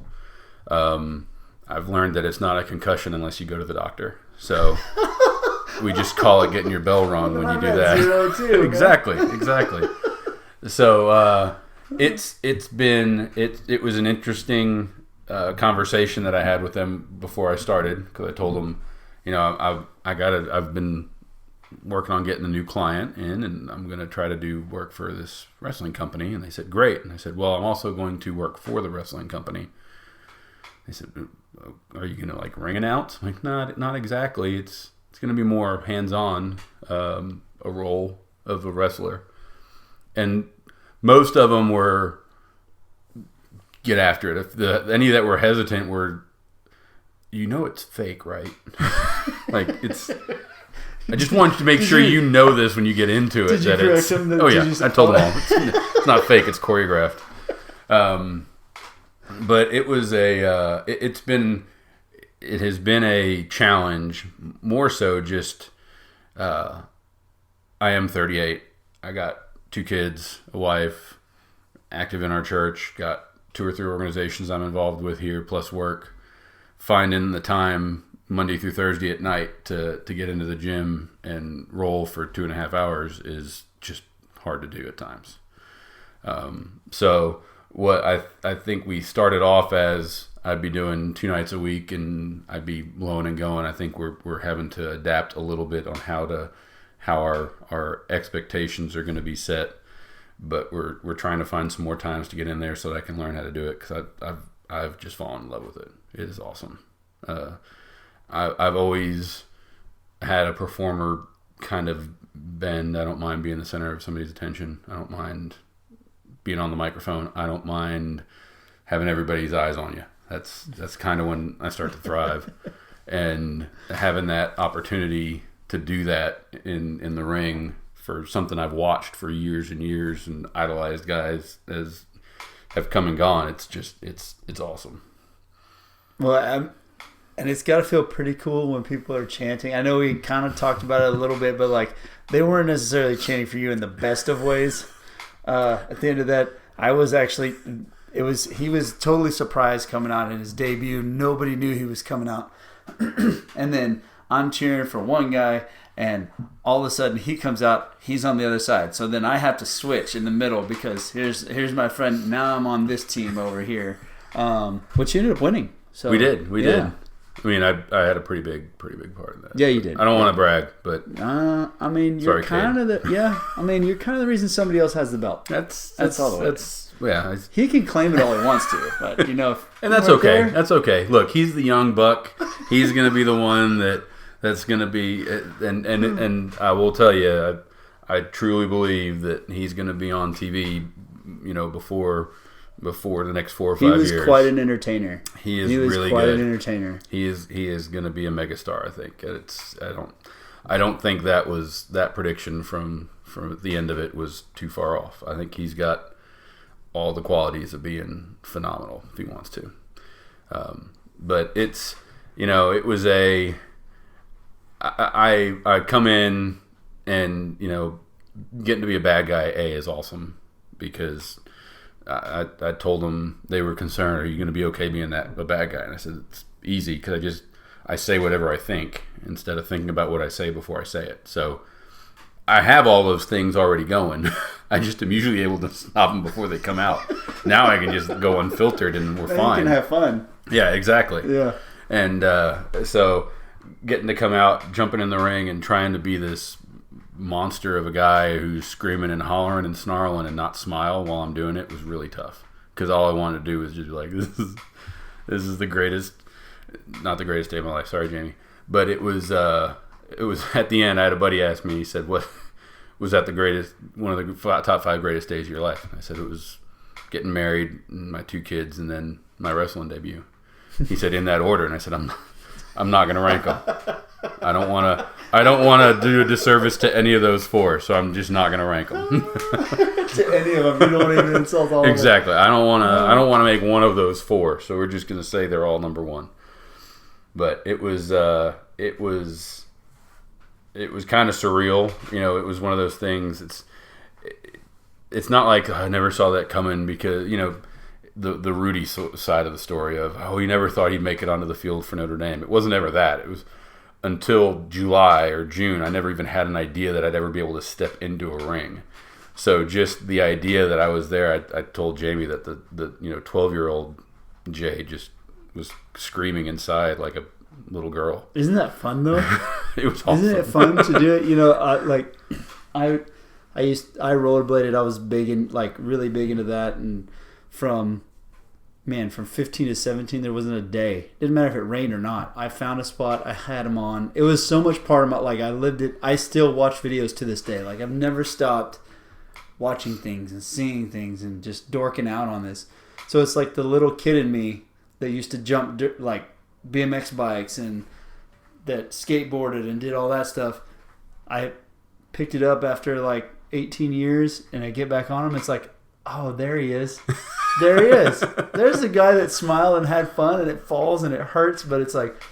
I've learned that it's not a concussion unless you go to the doctor. So we just call it getting your bell rung when you do that. 0-2, Exactly. So it was an interesting conversation that I had with them before I started, because I told them, I've been working on getting a new client in, and I'm going to try to do work for this wrestling company. And they said, great. And I said, well, I'm also going to work for the wrestling company. They said, are you going to ring announce? I'm like, not exactly. It's going to be more hands-on, a role of a wrestler. and most of them were get after it. If any that were hesitant were, it's fake, right? Like it's. I just want you to make sure you know this when you get into it. Did you correct him? I told them all. It's not fake. It's choreographed. But it was it has been a challenge. More so, just I am 38. I got 2 kids, a wife, active in our church. Got 2 or 3 organizations I'm involved with here, plus work. Finding the time Monday through Thursday at night to get into the gym and roll for 2.5 hours is just hard to do at times. So what I think we started off as, I'd be doing 2 nights a week and I'd be blowing and going. I think we're having to adapt a little bit on how our expectations are going to be set, but we're trying to find some more times to get in there so that I can learn how to do it, because I've just fallen in love with it. It is awesome. I've always had a performer kind of bend. I don't mind being the center of somebody's attention. I don't mind being on the microphone. I don't mind having everybody's eyes on you. That's kind of when I start to thrive. And having that opportunity to do that in the ring for something I've watched for years and years and idolized guys as have come and gone, it's awesome. Well, and it's got to feel pretty cool when people are chanting. I know we kind of talked about it a little bit, but like they weren't necessarily chanting for you in the best of ways. At the end of that, he was totally surprised coming out in his debut. Nobody knew he was coming out. And then I'm cheering for one guy, and all of a sudden he comes out, he's on the other side. So then I have to switch in the middle because here's my friend. Now I'm on this team over here. Which you ended up winning. So we did. I mean, I had a pretty big part in that. Yeah, you did. I don't want to brag, but I mean, you're kind of the reason somebody else has the belt. That's all the way. He can claim it all he wants to, but and that's okay. That's okay. Look, he's the young buck. He's going to be the one that's going to be, and I will tell you, I truly believe that he's going to be on TV, before the next 4 or 5 years. He was quite an entertainer. He is really good. An entertainer. He is going to be a megastar, I think. I don't think that prediction from the end of it was too far off. I think he's got all the qualities of being phenomenal if he wants to. But it's, it was I come in and, getting to be a bad guy, is awesome, because I told them, they were concerned, are you going to be okay being a bad guy? And I said, it's easy, because I say whatever I think instead of thinking about what I say before I say it. So I have all those things already going. I just am usually able to stop them before they come out. Now I can just go unfiltered and we're fine. You can have fun. Yeah, exactly. Yeah. And so getting to come out, jumping in the ring and trying to be this monster of a guy who's screaming and hollering and snarling and not smile while I'm doing it was really tough, because all I wanted to do was just be like, this is the greatest, not the greatest day of my life, sorry Jamie, but it was at the end. I had a buddy ask me, he said, what was that one of the top 5 greatest days of your life? I said it was getting married and my 2 kids and then my wrestling debut. He said, in that order. And I said, I'm not going to rank them. I don't want to do a disservice to any of those 4, so I'm just not going to rank them. To any of them, you don't even insult all of them. Exactly. I don't want to make one of those 4, so we're just going to say they're all number 1. But it was kind of surreal. It was one of those things. It's not like I never saw that coming, because the Rudy side of the story of he never thought he'd make it onto the field for Notre Dame. It wasn't ever that. It was until July or June, I never even had an idea that I'd ever be able to step into a ring. So just the idea that I was there, I told Jamie that the 12-year-old Jay just was screaming inside like a little girl. Isn't that fun though? It was awesome. Isn't it fun to do it? I rollerbladed. I was really big into that, and from 15 to 17, there wasn't a day. Didn't matter if it rained or not. I found a spot. I had them on. It was so much part of my, I lived it. I still watch videos to this day. I've never stopped watching things and seeing things and just dorking out on this. So it's like the little kid in me that used to jump like BMX bikes and that skateboarded and did all that stuff. I picked it up after like 18 years and I get back on him. It's like, oh, there he is. There he is. There's the guy that smiled and had fun, and it falls and it hurts, but it's like,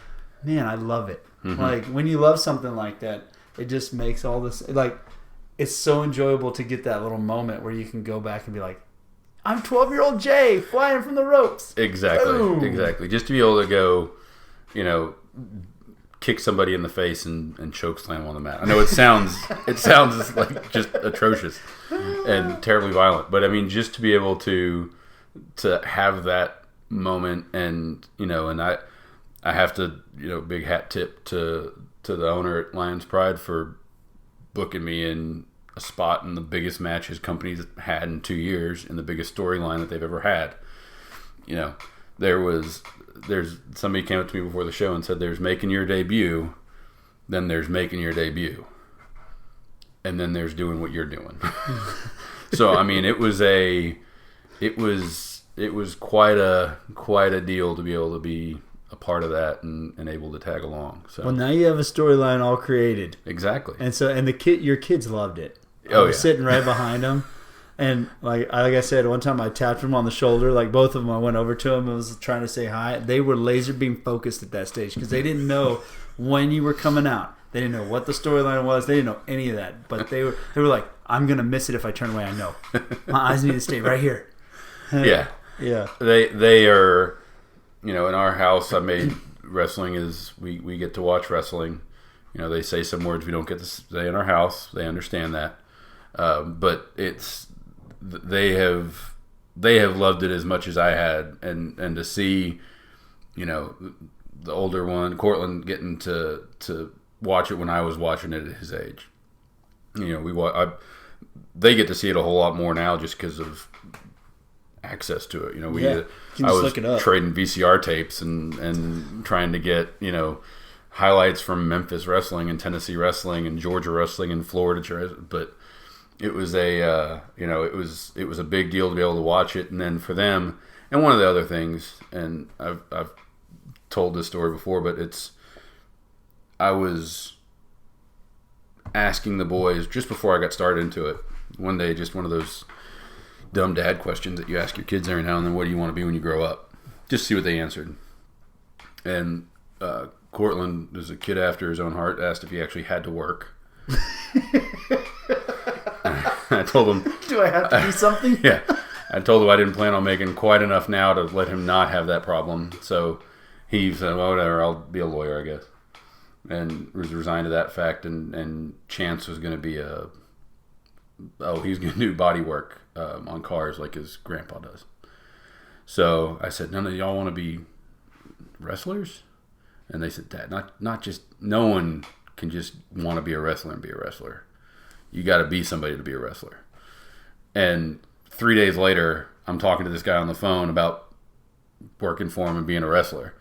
man, I love it. Mm-hmm. Like when you love something like that, it just makes all this, like, it's so enjoyable to get that little moment where you can go back and be like, I'm 12-year-old Jay flying from the ropes. Exactly. Boom. Exactly. Just to be able to go, kick somebody in the face and choke slam on the mat. I know it sounds like just atrocious and terribly violent, but I mean, just to be able to have that moment, and and I have to big hat tip to the owner at Lions Pride for booking me in a spot in the biggest match his company's had in 2 years, in the biggest storyline that they've ever had. There's somebody came up to me before the show and said, there's making your debut, then there's making your debut, and then there's doing what you're doing. So I mean, it was quite a deal to be able to be a part of that and able to tag along. So well, now you have a storyline all created. Exactly. And your kids loved it. I was sitting right behind them. And like I said, one time I tapped him on the shoulder, like both of them. I went over to him and was trying to say hi. They were laser beam focused at that stage because they didn't know when you were coming out. They didn't know what the storyline was. They didn't know any of that. But they were like, I'm gonna miss it if I turn away. I know my eyes need to stay right here. Yeah. They are, in our house. I made wrestling is we get to watch wrestling. They say some words we don't get to say in our house. They understand that, but it's. They have loved it as much as I had, and to see, the older one, Cortland, getting to watch it when I was watching it at his age. They get to see it a whole lot more now just because of access to it. I was trading VCR tapes and trying to get highlights from Memphis wrestling and Tennessee wrestling and Georgia wrestling and Florida, but. It was it was a big deal to be able to watch it, and then for them, and one of the other things, and I've told this story before, but I was asking the boys just before I got started into it one day, just one of those dumb dad questions that you ask your kids every now and then. What do you want to be when you grow up? Just see what they answered. And Cortland, as a kid after his own heart, asked if he actually had to work. I told him, do I have to do something? Yeah. I told him I didn't plan on making quite enough now to let him not have that problem. So he said, well, whatever, I'll be a lawyer, I guess. And was resigned to that fact. And Chance was going to be he's going to do body work on cars like his grandpa does. So I said, none of y'all want to be wrestlers? And they said, Dad, not just, no one can just want to be a wrestler and be a wrestler. You got to be somebody to be a wrestler. And 3 days later, I'm talking to this guy on the phone about working for him and being a wrestler.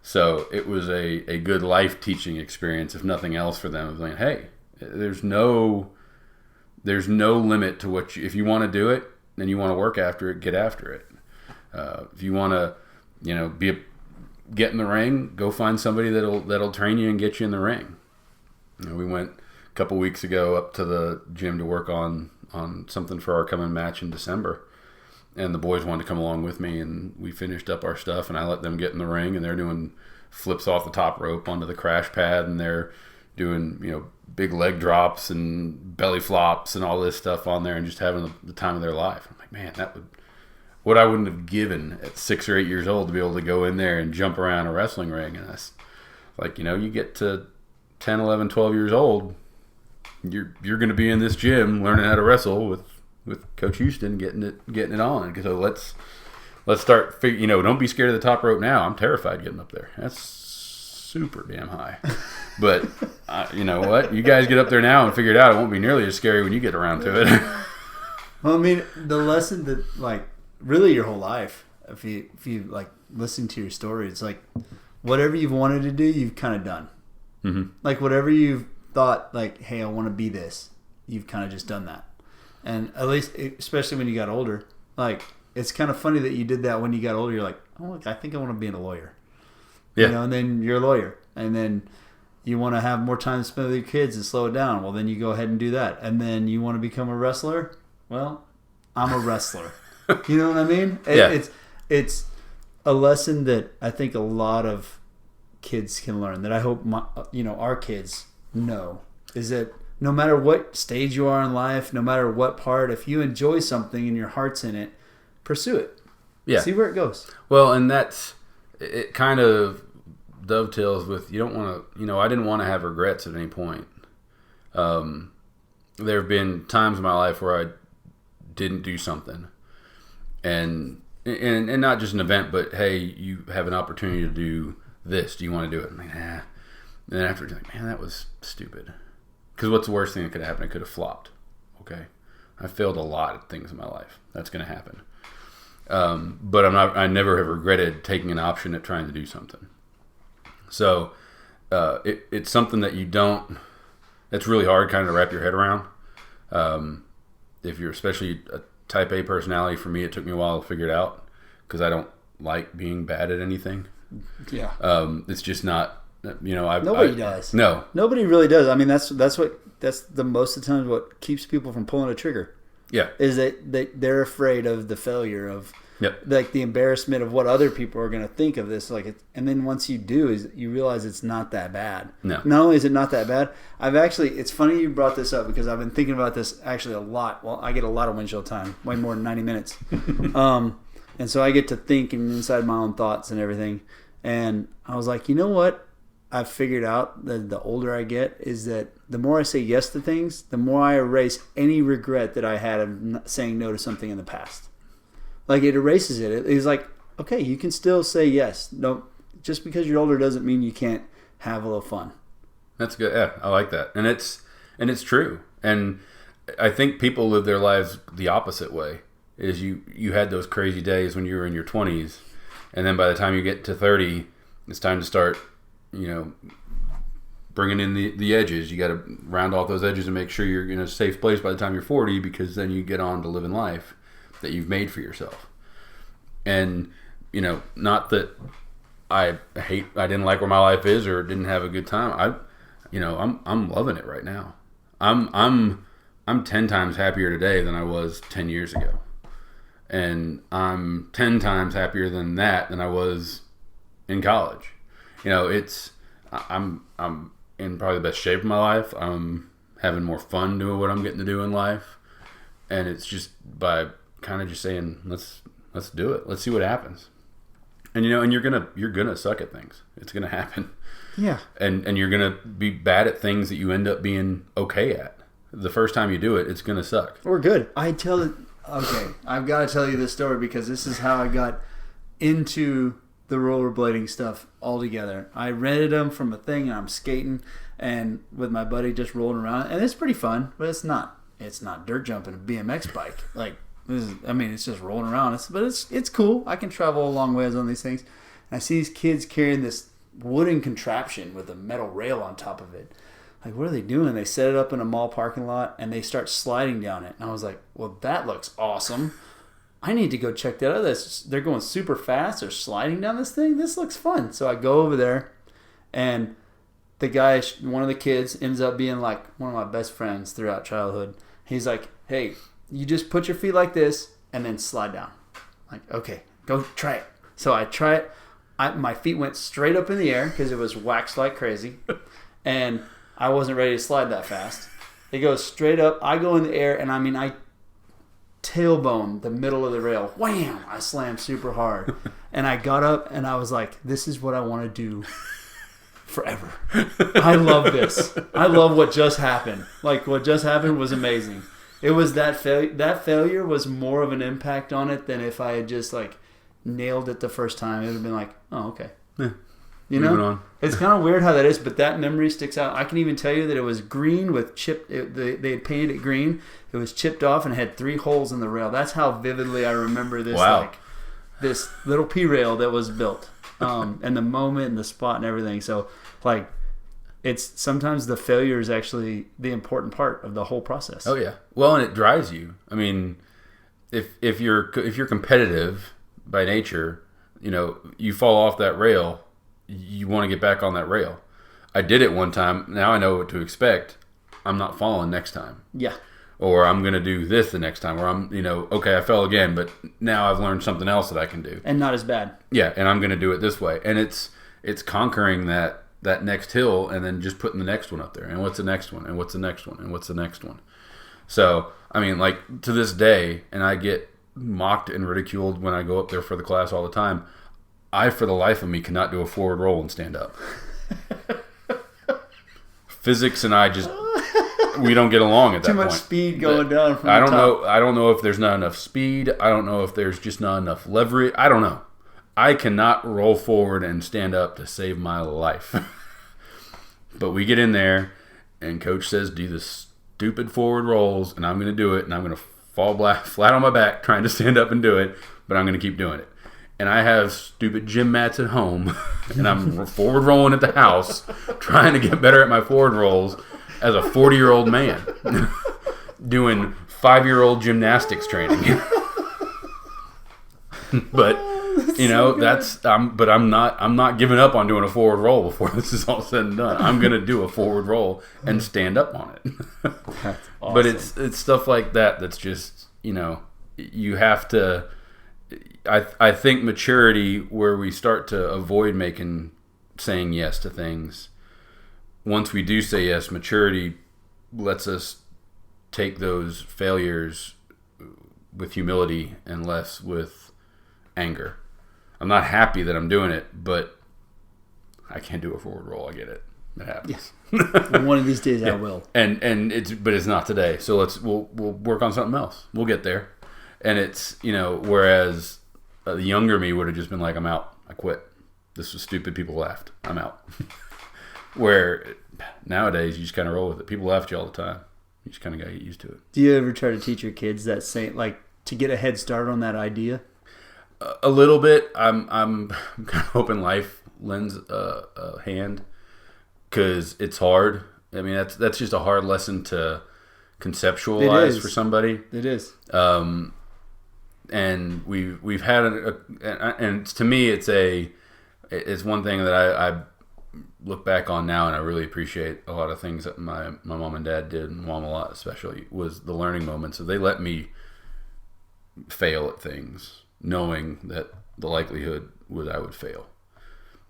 So it was a good life teaching experience, if nothing else, for them. Of like, hey, there's no limit to what if you want to do it and you want to work after it, get after it. If you want to, get in the ring, go find somebody that'll train you and get you in the ring. We went a couple weeks ago up to the gym to work on something for our coming match in December, and the boys wanted to come along with me, and we finished up our stuff, and I let them get in the ring, and they're doing flips off the top rope onto the crash pad, and they're doing big leg drops and belly flops and all this stuff on there, and just having the time of their life. I'm like, man, what I wouldn't have given at 6 or 8 years old to be able to go in there and jump around a wrestling ring. And that's like, you get to 10, 11, 12 years old, you're going to be in this gym learning how to wrestle with Coach Houston, getting it on. So let's start. Don't be scared of the top rope now. I'm terrified getting up there. That's super damn high. But you know what? You guys get up there now and figure it out. It won't be nearly as scary when you get around to it. Well, I mean, the lesson that, like, really your whole life, if you like listen to your story, it's like whatever you've wanted to do, you've kind of done. Mm-hmm. Like whatever you've thought, like, hey, I want to be this, you've kind of just done that. And at least, especially when you got older, like, it's kind of funny that you did that when you got older. You're like, oh, look, I think I want to be a lawyer. Yeah. You know, and then you're a lawyer. And then you want to have more time to spend with your kids and slow it down. Well, then you go ahead and do that. And then you want to become a wrestler. Well, I'm a wrestler. You know what I mean? It's a lesson that I think a lot of kids can learn, that I hope our kids know, is that no matter what stage you are in life, no matter what part, if you enjoy something and your heart's in it, pursue it. Yeah. See where it goes. Well, and it kind of dovetails with, you don't want to, I didn't want to have regrets at any point. There have been times in my life where I didn't do something, and not just an event, but hey, you have an opportunity to do this. Do you want to do it? I'm like, nah. And then after, like, man, that was stupid. Because what's the worst thing that could happen? It could have flopped. Okay, I failed a lot of things in my life. That's going to happen. But I never have regretted taking an option at trying to do something. So it's something that it's really hard kind of to wrap your head around. If you're especially a type A personality, for me, it took me a while to figure it out, because I don't like being bad at anything. Yeah. It's just not, Nobody does. No. Nobody really does. I mean, that's the most of the time what keeps people from pulling a trigger. Yeah. Is that they're afraid of the failure, of like the embarrassment of what other people are going to think of this. And then once you do, is you realize it's not that bad. No. Not only is it not that bad, it's funny you brought this up, because I've been thinking about this actually a lot. Well, I get a lot of windshield time, way more than 90 minutes. And so I get to think inside my own thoughts and everything. And I was like, you know what? I've figured out that the older I get is that the more I say yes to things, the more I erase any regret that I had of saying no to something in the past. Like, it erases it. It's like, okay, you can still say yes. No, just because you're older doesn't mean you can't have a little fun. That's good. Yeah, I like that. And it's true. And I think people live their lives the opposite way. Is you had those crazy days when you were in your 20s, and then by the time you get to 30, it's time to start, bringing in the edges. You got to round off those edges and make sure you're in a safe place by the time you're 40, because then you get on to living life that you've made for yourself. And, not that I didn't like where my life is or didn't have a good time. I'm loving it right now. I'm 10 times happier today than I was 10 years ago. And I'm 10 times happier than I was in college. I'm in probably the best shape of my life. I'm having more fun doing what I'm getting to do in life. And it's just by kind of just saying, let's do it. Let's see what happens. And and you're gonna suck at things. It's gonna happen. Yeah. And you're gonna be bad at things that you end up being okay at. The first time you do it, it's gonna suck. Or good. I've got to tell you this story, because this is how I got into the rollerblading stuff altogether. I rented them from a thing, and I'm skating and with my buddy just rolling around, and it's pretty fun, but it's not dirt jumping a BMX bike. Like, it's just rolling around. It's cool. I can travel a long ways on these things. And I see these kids carrying this wooden contraption with a metal rail on top of it. Like, what are they doing? They set it up in a mall parking lot, and they start sliding down it. And I was like, well, that looks awesome. I need to go check that out. They're going super fast. They're sliding down this thing. This looks fun. So I go over there, and the guy, one of the kids, ends up being like one of my best friends throughout childhood. He's like, hey, you just put your feet like this and then slide down. I'm like, okay, go try it. So I try it. My feet went straight up in the air because it was waxed like crazy. And I wasn't ready to slide that fast. It goes straight up. I go in the air, and I tailbone the middle of the rail. Wham! I slammed super hard. And I got up, and I was like, this is what I want to do forever. I love this. I love what just happened. Like, what just happened was amazing. It was that failure was more of an impact on it than if I had just, nailed it the first time. It would have been like, oh, okay. Yeah. Moving on. It's kind of weird how that is, but that memory sticks out. I can even tell you that it was green with chipped. They had painted it green. It was chipped off and had 3 holes in the rail. That's how vividly I remember this. Wow. This little P rail that was built, and the moment and the spot and everything. So, it's sometimes the failure is actually the important part of the whole process. Oh yeah. Well, and it drives you. I mean, if you're competitive by nature, you fall off that rail, you want to get back on that rail. I did it one time. Now I know what to expect. I'm not falling next time. Yeah. Or I'm going to do this the next time. Or I'm, okay, I fell again, but now I've learned something else that I can do. And not as bad. Yeah, and I'm going to do it this way. And it's conquering that next hill and then just putting the next one up there. And what's the next one? And what's the next one? And what's the next one? So, I mean, like, to this day, and I get mocked and ridiculed when I go up there for the class all the time, I, for the life of me, cannot do a forward roll and stand up. Physics and I just... we don't get along at that point. Too much speed going down from I the don't top. know. I don't know if there's not enough speed. I don't know if there's just not enough leverage. I don't know. I cannot roll forward and stand up to save my life. But we get in there, and Coach says, do the stupid forward rolls, and I'm going to do it, and I'm going to fall flat on my back trying to stand up and do it, but I'm going to keep doing it. And I have stupid gym mats at home, and I'm forward rolling at the house, trying to get better at my forward rolls as a 40-year-old man doing 5-year-old gymnastics training. But but I'm not giving up on doing a forward roll before this is all said and done. I'm gonna do a forward roll and stand up on it. That's awesome. But it's stuff like that that's just, you have to. I think maturity, where we start to avoid saying yes to things. Once we do say yes, maturity lets us take those failures with humility and less with anger. I'm not happy that I'm doing it, but I can't do a forward roll. I get it. It happens. Yes. One of these days I will. And it's not today. So we'll work on something else. We'll get there. And it's, whereas the younger me would have just been like, I'm out. I quit. This was stupid. People laughed. I'm out. Where nowadays you just kind of roll with it. People laugh at you all the time. You just kind of got to get used to it. Do you ever try to teach your kids that same, like, to get a head start on that idea? A little bit. I'm kind of hoping life lends a hand, because it's hard. I mean, that's just a hard lesson to conceptualize for somebody. It is. And we've had and to me it's one thing that I look back on now, and I really appreciate a lot of things that my mom and dad did, and mom a lot especially, was the learning moments. So they let me fail at things, knowing that the likelihood was I would fail.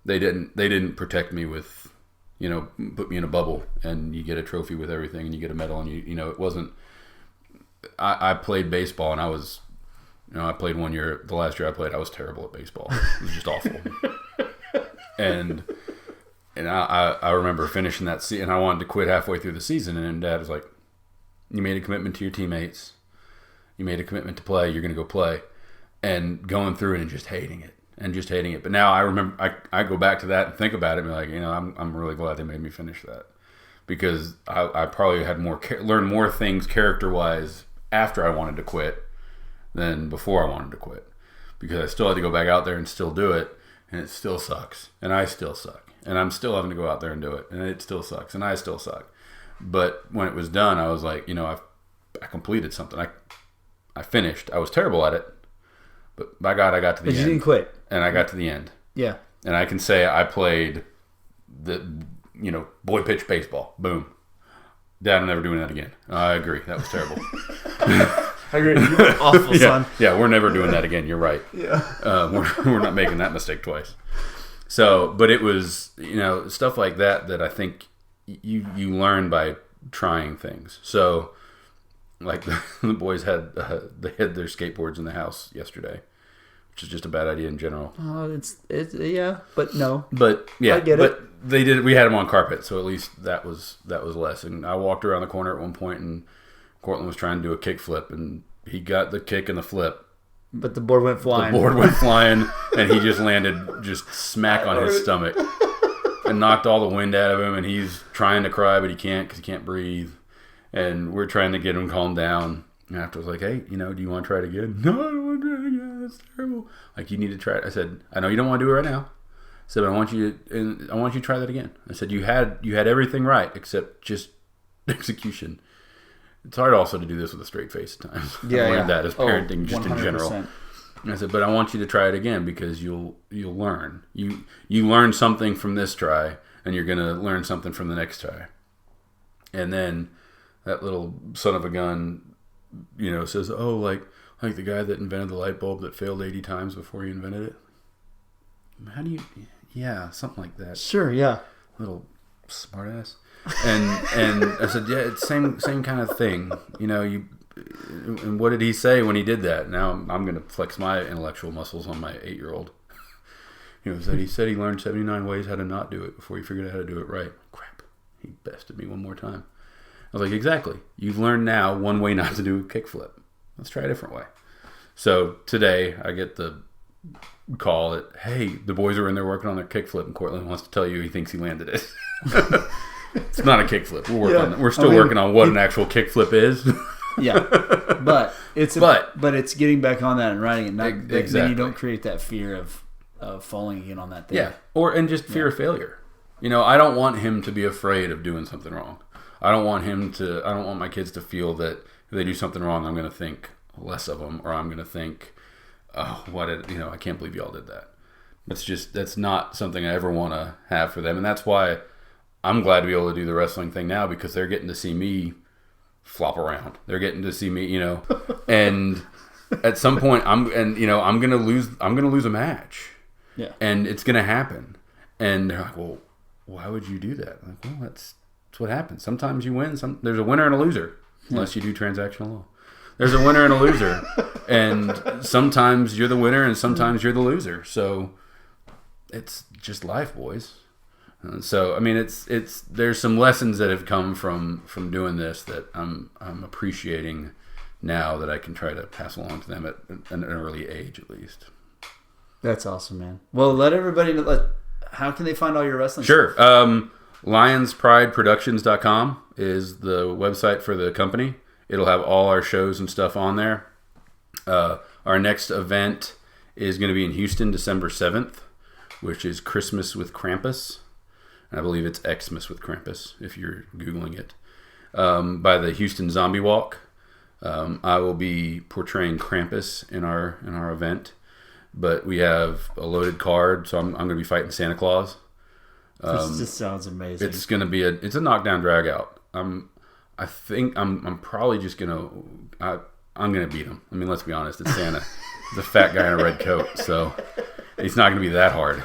They didn't protect me with, put me in a bubble and you get a trophy with everything and you get a medal, and it wasn't. I played baseball, and I was, I played one year. The last year I played, I was terrible at baseball. It was just awful. And I remember finishing that season, and I wanted to quit halfway through the season, and Dad was like, you made a commitment to your teammates. You made a commitment to play. You're going to go play. And going through it and just hating it. But now I remember, I go back to that and think about it and be like, I'm really glad they made me finish that, because I probably had learned more things character-wise after I wanted to quit than before I wanted to quit, because I still had to go back out there and still do it, and it still sucks, and I still suck. And I'm still having to go out there and do it, and it still sucks, and I still suck. But when it was done, I was like, I completed something. I finished. I was terrible at it, but by God, I got to the end. But you didn't quit. And I got to the end. Yeah. And I can say I played boy pitch baseball. Boom. Dad, I'm never doing that again. I agree. That was terrible. I agree. You were awful, son. Yeah, we're never doing that again. You're right. Yeah. We're not making that mistake twice. So, but it was, stuff like that I think you learn by trying things. So, like the boys had they had their skateboards in the house yesterday, which is just a bad idea in general. Oh, it's yeah, but no. But yeah, I get but it. they did. We had them on carpet, so at least that was less. And I walked around the corner at one point, and Cortland was trying to do a kick flip, and he got the kick and the flip. But the board went flying. And he just landed just smack on his stomach and knocked all the wind out of him. And he's trying to cry, but he can't because he can't breathe. And we're trying to get him calmed down. And after I was like, hey, do you want to try it again? No, I don't want to try it again. That's terrible. Like, you need to try it. I said, I know you don't want to do it right now, said, I want you to try that again. I said, you had everything right except just execution. It's hard also to do this with a straight face at times. Yeah, I learned that as parenting, just 100%. in general. And I said, but I want you to try it again because you'll learn. You learn something from this try, and you're gonna learn something from the next try. And then that little son of a gun, says, oh, like the guy that invented the light bulb that failed 80 times before he invented it. How do you? Yeah, something like that. Sure, yeah. Little smartass. And I said, yeah, it's same kind of thing. And what did he say when he did that? Now I'm going to flex my intellectual muscles on my 8-year-old. He said he learned 79 ways how to not do it before he figured out how to do it right. Crap. He bested me one more time. I was like, exactly. You've learned now one way not to do a kickflip. Let's try a different way. So today I get the call that, hey, the boys are in there working on their kickflip, and Cortland wants to tell you he thinks he landed it. It's not a kickflip. We're still working on what an actual kickflip is. Yeah, but it's getting back on that and riding it. Exactly. Then you don't create that fear of falling again on that thing. Yeah, and just fear of failure. I don't want him to be afraid of doing something wrong. I don't want my kids to feel that if they do something wrong, I'm going to think less of them, or I'm going to think, oh, I can't believe y'all did that. That's not something I ever want to have for them, and that's why I'm glad to be able to do the wrestling thing now, because they're getting to see me flop around. They're getting to see me, and at some point I'm going to lose a match. Yeah. And it's going to happen. And they're like, "Well, why would you do that?" I'm like, "Well, that's what happens. Sometimes you win, there's a winner and a loser, unless you do transactional law. There's a winner and a loser. And sometimes you're the winner and sometimes you're the loser. So it's just life, boys." So it's there's some lessons that have come from doing this that I'm appreciating now, that I can try to pass along to them at an early age, at least. That's awesome, man. Well, let everybody know. How can they find all your wrestling Sure. stuff? LionsPrideProductions.com is the website for the company. It'll have all our shows and stuff on there. Our next event is going to be in Houston, December 7th, which is Christmas with Krampus. I believe it's Xmas with Krampus, if you're Googling it, by the Houston Zombie Walk. I will be portraying Krampus in our event, but we have a loaded card, so I'm going to be fighting Santa Claus. This just sounds amazing. It's going to be a knockdown drag out. I think I'm probably just going to beat him. Let's be honest, it's Santa. He's a fat guy in a red coat, so it's not going to be that hard.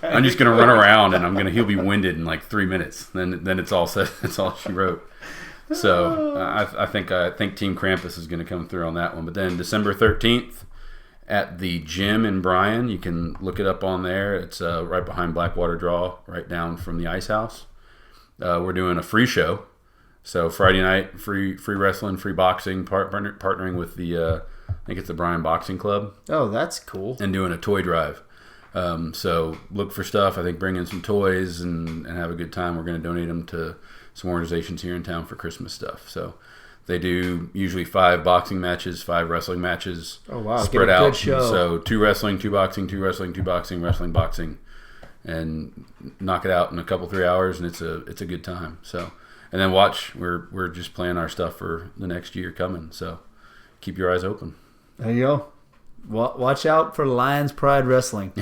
I'm just gonna run around and he'll be winded in like 3 minutes. Then it's all set. That's all she wrote. So I think Team Krampus is gonna come through on that one. But then December 13th at the gym in Bryan, you can look it up on there. It's right behind Blackwater Draw, right down from the Ice House. We're doing a free show. So Friday night, free wrestling, free boxing, partnering with the I think it's the Bryan Boxing Club. Oh, that's cool. And doing a toy drive. So look for stuff. I think bring in some toys and have a good time. We're going to donate them to some organizations here in town for Christmas stuff. So they do usually 5 boxing matches, 5 wrestling matches. Oh wow! Spread out. Good show. So 2 wrestling, 2 boxing, 2 wrestling, 2 boxing, wrestling, boxing, and knock it out in a couple 3 hours, and it's a good time. So and then watch. We're just planning our stuff for the next year coming. So keep your eyes open. There you go. Watch out for Lions Pride Wrestling.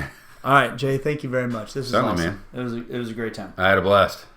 All right, Jay, thank you very much. This was awesome. Man. It was a great time. I had a blast.